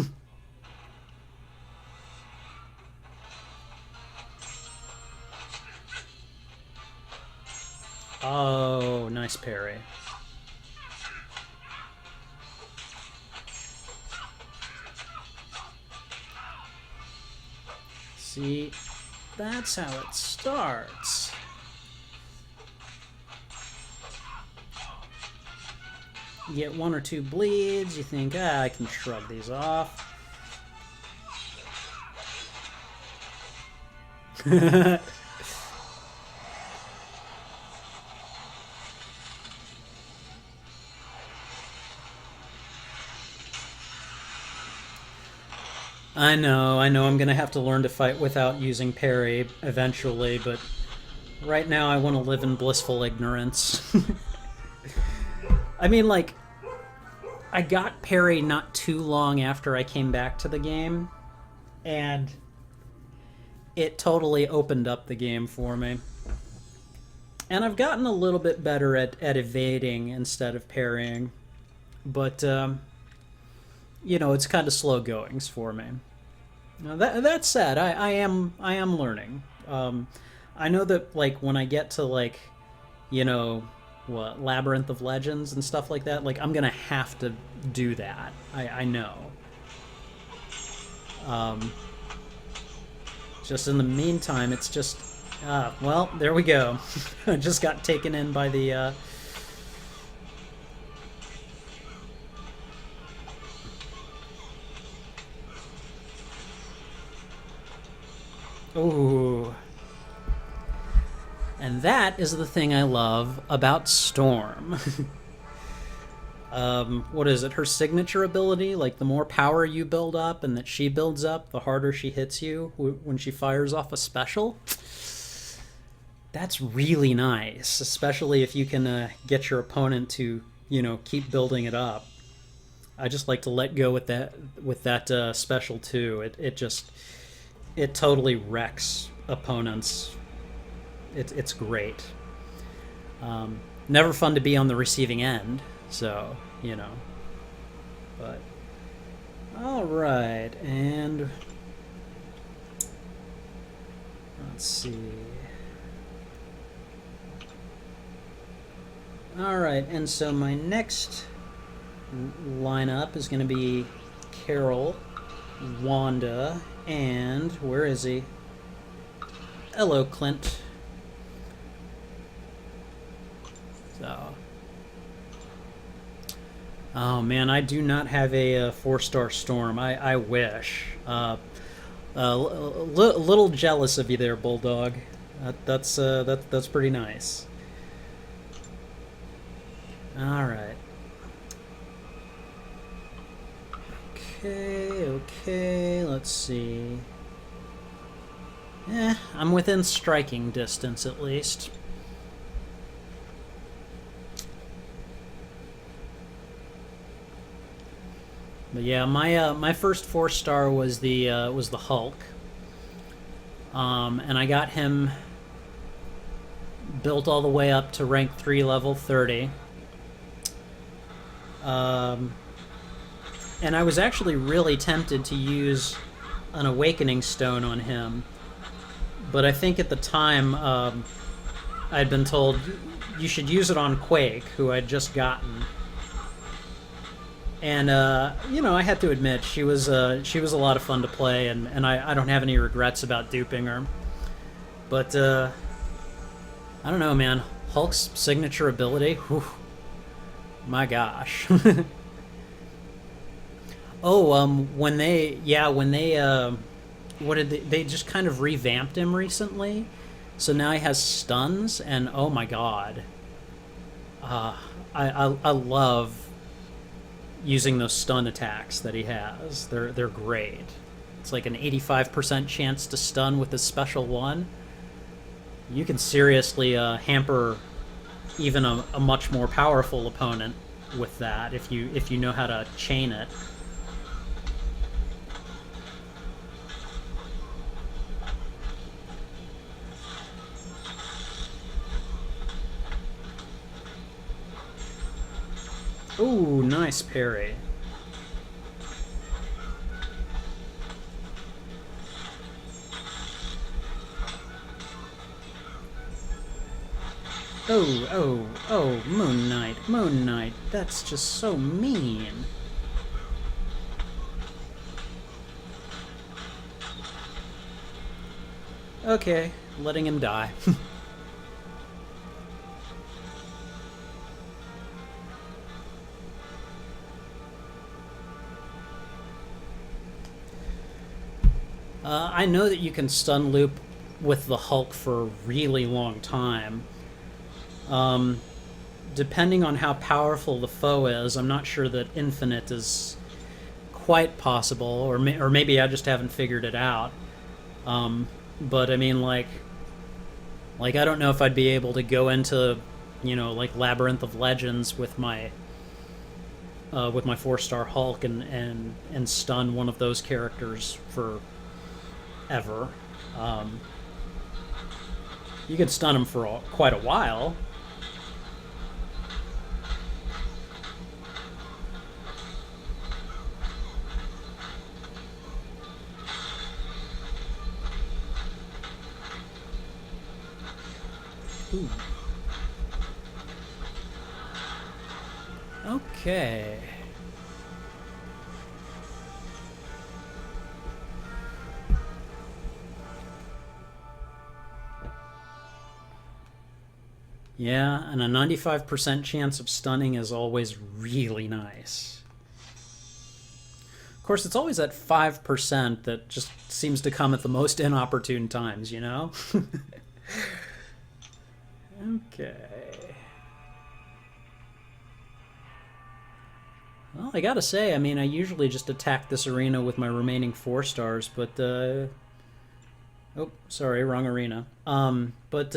Oh, nice parry. See, that's how it starts. You get 1 or 2 bleeds, you think, I can shrug these off. I know I'm gonna have to learn to fight without using parry eventually, but right now I want to live in blissful ignorance. I mean, like, I got parry not too long after I came back to the game, and it totally opened up the game for me. And I've gotten a little bit better at evading instead of parrying, but you know, it's kind of slow goings for me. Now that said, I am learning. I know that, like, when I get to, like, you know, what, Labyrinth of Legends and stuff like that, like, I'm gonna have to do that. I know. Just in the meantime, it's just, well, there we go. I just got taken in by the ooh. And that is the thing I love about Storm. What is it? Her signature ability? Like, the more power you build up and that she builds up, the harder she hits you when she fires off a special. That's really nice, especially if you can get your opponent to, you know, keep building it up. I just like to let go with that special too. It totally wrecks opponents. It's great. Never fun to be on the receiving end, so, you know. But all right, and let's see. All right, and so my next lineup is going to be Carol, Wanda, and where is he? Hello, Clint. So, oh man, I do not have a 4-star Storm. I wish. Little jealous of you there, Bulldog. That's pretty nice. All right. Okay, let's see. I'm within striking distance at least. But yeah, my first 4-star was the Hulk, and I got him built all the way up to rank 3, level 30. And I was actually really tempted to use an Awakening Stone on him, but I think at the time I'd been told you should use it on Quake, who I'd just gotten. And you know, I had to admit she was a lot of fun to play, and I don't have any regrets about duping her. But I don't know, man. Hulk's signature ability, whew, my gosh. Oh, when they what did they just kind of revamped him recently, so now he has stuns, and oh my god, I love using those stun attacks that he has. They're great. It's like an 85% chance to stun with his special one. You can seriously hamper even a much more powerful opponent with that if you know how to chain it. Ooh, nice parry. Oh, Moon Knight, that's just so mean. Okay, letting him die. I know that you can stun loop with the Hulk for a really long time. Depending on how powerful the foe is, I'm not sure that infinite is quite possible, or maybe I just haven't figured it out. But I mean, like I don't know if I'd be able to go into, like Labyrinth of Legends with my 4-star Hulk and stun one of those characters for ever. You could stun him for quite a while. Ooh. Okay. Yeah, and a 95% chance of stunning is always really nice. Of course, it's always that 5% that just seems to come at the most inopportune times, you know? Okay. Well, I gotta say, I mean, I usually just attack this arena with my remaining 4-stars, but oh, sorry, wrong arena. But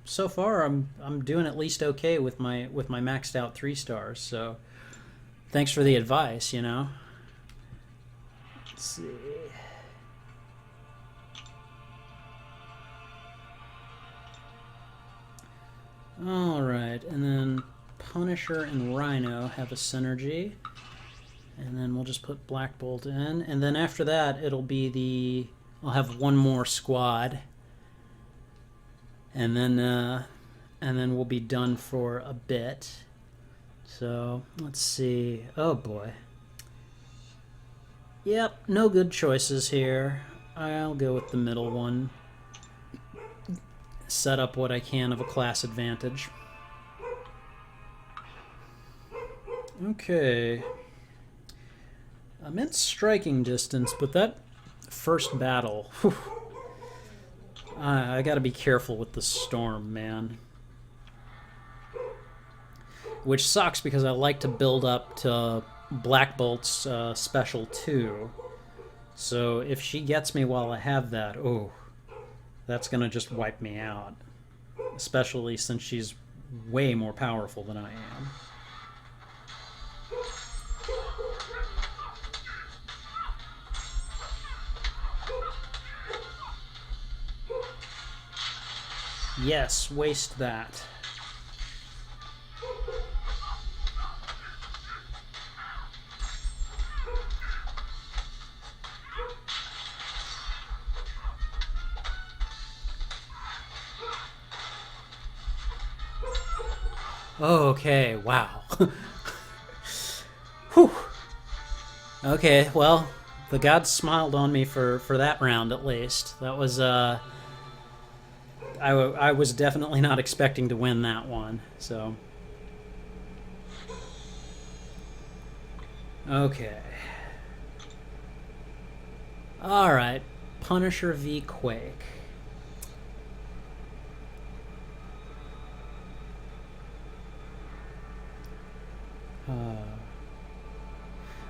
so far I'm doing at least okay with my maxed out 3-stars. So thanks for the advice. Let's see. All right, and then Punisher and Rhino have a synergy, and then we'll just put Black Bolt in, and then after that it'll be I'll have one more squad, and then we'll be done for a bit. So let's see. Oh boy. Yep, no good choices here. I'll go with the middle one. Set up what I can of a class advantage. Okay. I'm in striking distance, but that first battle, whew, I gotta be careful with the storm, man. Which sucks because I like to build up to Black Bolt's special 2. So if she gets me while I have that, oh, that's gonna just wipe me out. Especially since she's way more powerful than I am. Yes, waste that. Okay, wow. Whew. Okay, well, the gods smiled on me for that round at least. That was, I was definitely not expecting to win that one, so. Okay. Alright, Punisher v. Quake.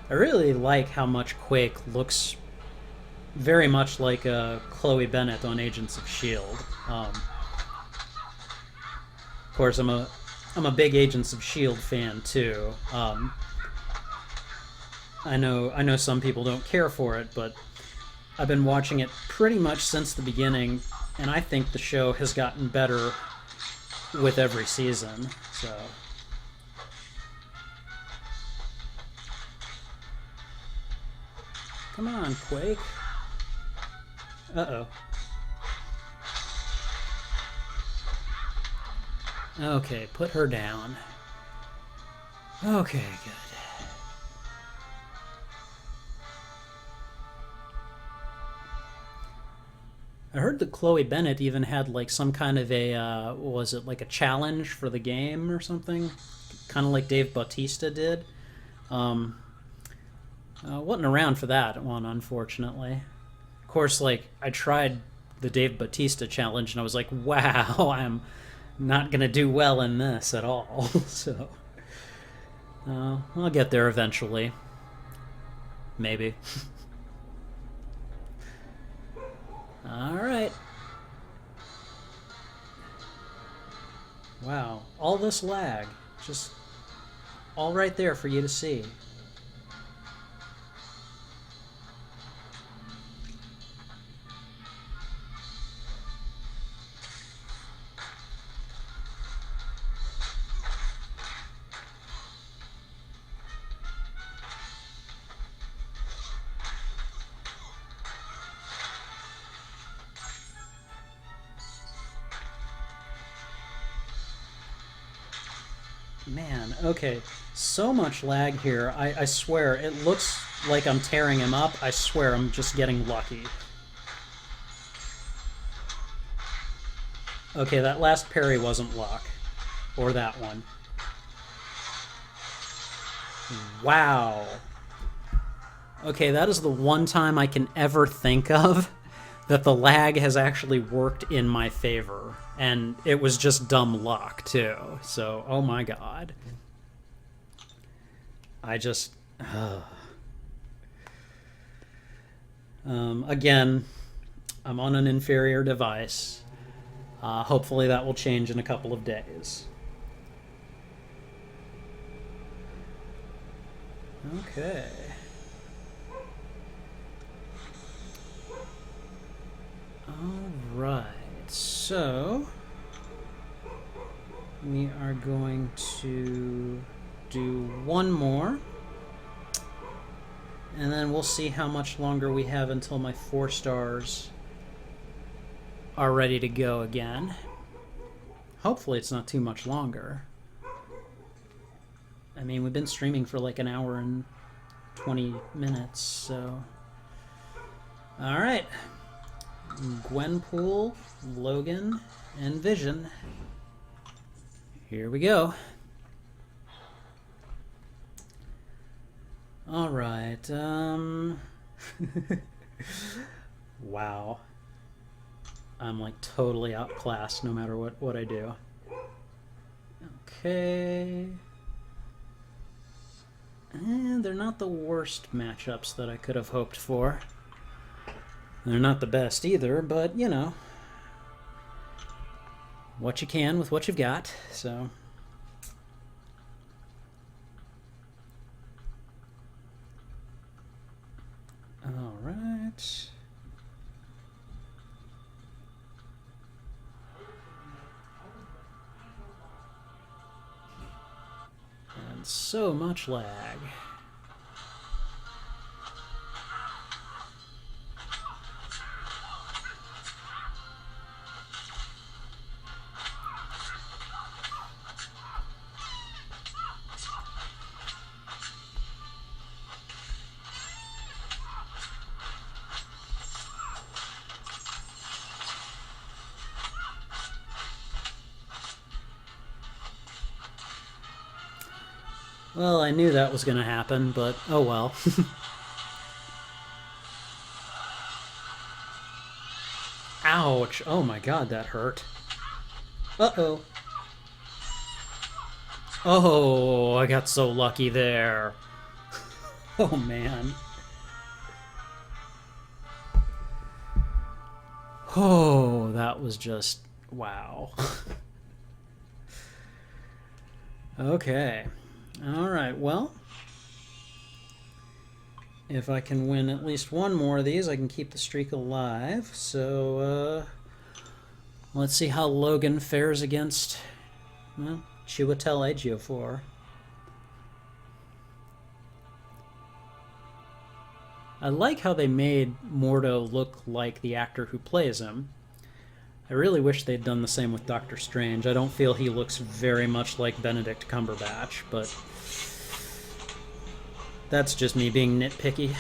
I really like how much Quake looks very much like Chloe Bennett on Agents of S.H.I.E.L.D. Of course, I'm a big Agents of S.H.I.E.L.D. fan too. I know some people don't care for it, but I've been watching it pretty much since the beginning, and I think the show has gotten better with every season. So. Come on, Quake. Uh-oh. Okay, put her down. Okay, good. I heard that Chloe Bennett even had like some kind of a was it like a challenge for the game or something, kind of like Dave Bautista did. Um, wasn't around for that one, unfortunately. Of course, like I tried the Dave Bautista challenge and I was like, wow, I'm not gonna do well in this at all. So I'll get there eventually, maybe. All right. Wow, all this lag, just all right there for you to see. Man, okay, so much lag here. I swear, it looks like I'm tearing him up. I swear I'm just getting lucky. Okay, that last parry wasn't luck. Or that one. Wow. Okay, that is the one time I can ever think of that the lag has actually worked in my favor. And it was just dumb luck, too. So, oh my god. I just... again, I'm on an inferior device. Hopefully that will change in a couple of days. Okay. Alright, so we are going to do one more, and then we'll see how much longer we have until my 4 stars are ready to go again. Hopefully it's not too much longer. I mean, we've been streaming for like an hour and 20 minutes, so... Alright. Gwenpool, Logan, and Vision. Here we go. Alright, wow. I'm like totally outclassed no matter what I do. Okay. And they're not the worst matchups that I could have hoped for. They're not the best either, but, you know, what you can with what you've got, so... Alright. And so much lag. Well, I knew that was going to happen, but oh well. Ouch! Oh my god, that hurt. Uh-oh. Oh, I got so lucky there. Oh man. Oh, that was just... wow. Okay. Alright, well, if I can win at least one more of these, I can keep the streak alive. So, let's see how Logan fares against, well, Chiwetel Ejiofor. I like how they made Mordo look like the actor who plays him. I really wish they'd done the same with Doctor Strange. I don't feel he looks very much like Benedict Cumberbatch, but that's just me being nitpicky.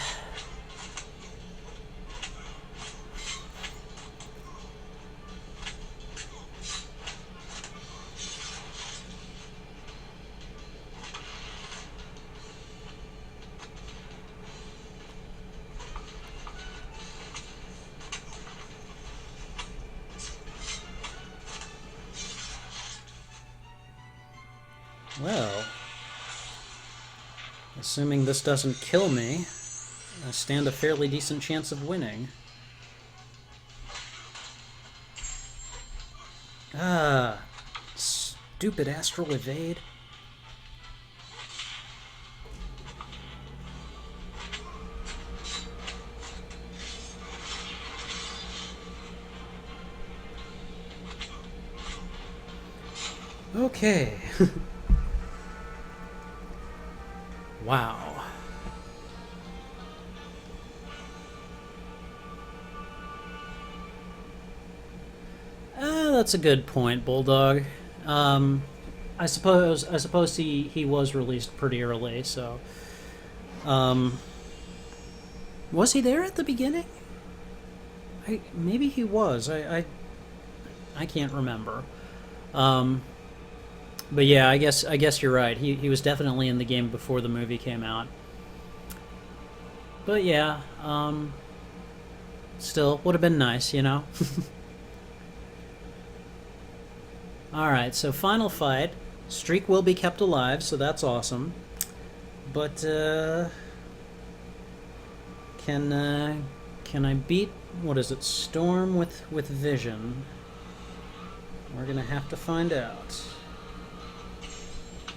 Well, assuming this doesn't kill me, I stand a fairly decent chance of winning. Ah, stupid astral evade. Okay. Wow. That's a good point, Bulldog. Um, I suppose he was released pretty early, so um, was he there at the beginning? Maybe he was. I can't remember. Um, but yeah, I guess you're right. He was definitely in the game before the movie came out. But yeah, still would have been nice, you know. All right, so final fight. Streak will be kept alive, so that's awesome. But can can I beat, what is it? Storm with vision? We're gonna have to find out.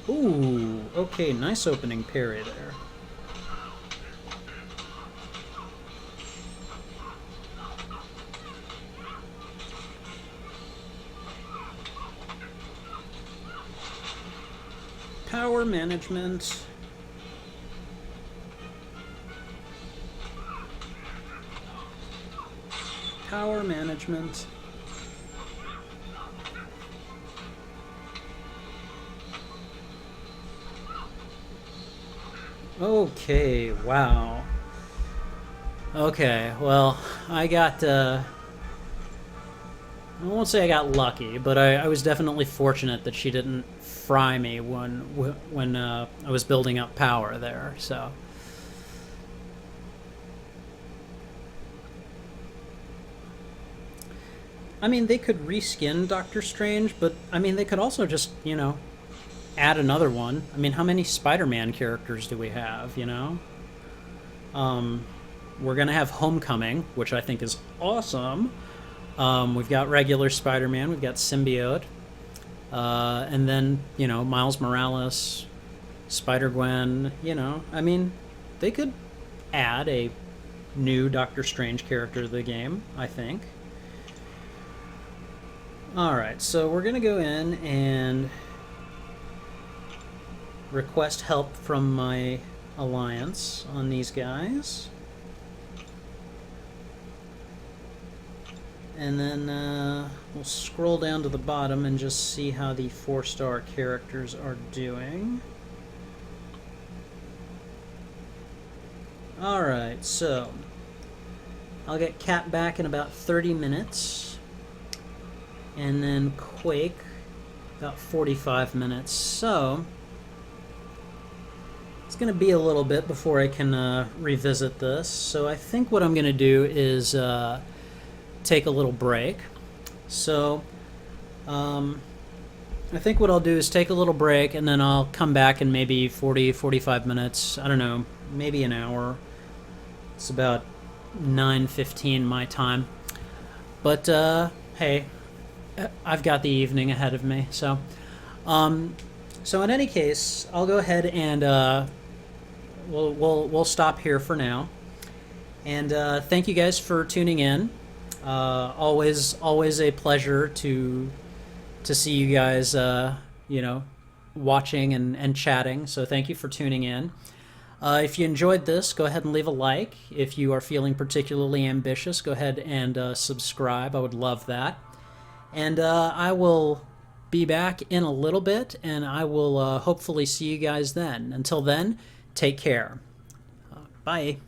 Ooh, okay, nice opening parry there. Power management. Power management. Okay, wow. Okay, well, I won't say I got lucky, but I was definitely fortunate that she didn't fry me when I was building up power there. So, I mean, they could reskin Doctor Strange, but I mean, they could also just add another one. I mean, how many Spider-Man characters do we have? Um, we're gonna have Homecoming, which I think is awesome. We've got regular Spider-Man, we've got Symbiote, and then Miles Morales, Spider-Gwen. I mean, they could add a new Doctor Strange character to the game, I think. All right, so we're gonna go in and request help from my alliance on these guys. And then we'll scroll down to the bottom and just see how the 4-star characters are doing. Alright, so I'll get Cat back in about 30 minutes. And then Quake about 45 minutes. So it's going to be a little bit before I can revisit this. So I think what I'm going to do is take a little break. So I think what I'll do is take a little break, and then I'll come back in maybe 45 minutes. I don't know, maybe an hour. It's about 9:15 my time. But hey, I've got the evening ahead of me. So in any case, I'll go ahead and we'll stop here for now. And thank you guys for tuning in. Always a pleasure to see you guys, watching and chatting. So thank you for tuning in. If you enjoyed this, go ahead and leave a like. If you are feeling particularly ambitious, go ahead and subscribe. I would love that. And I will be back in a little bit, and I will hopefully see you guys then. Until then, take care. Bye.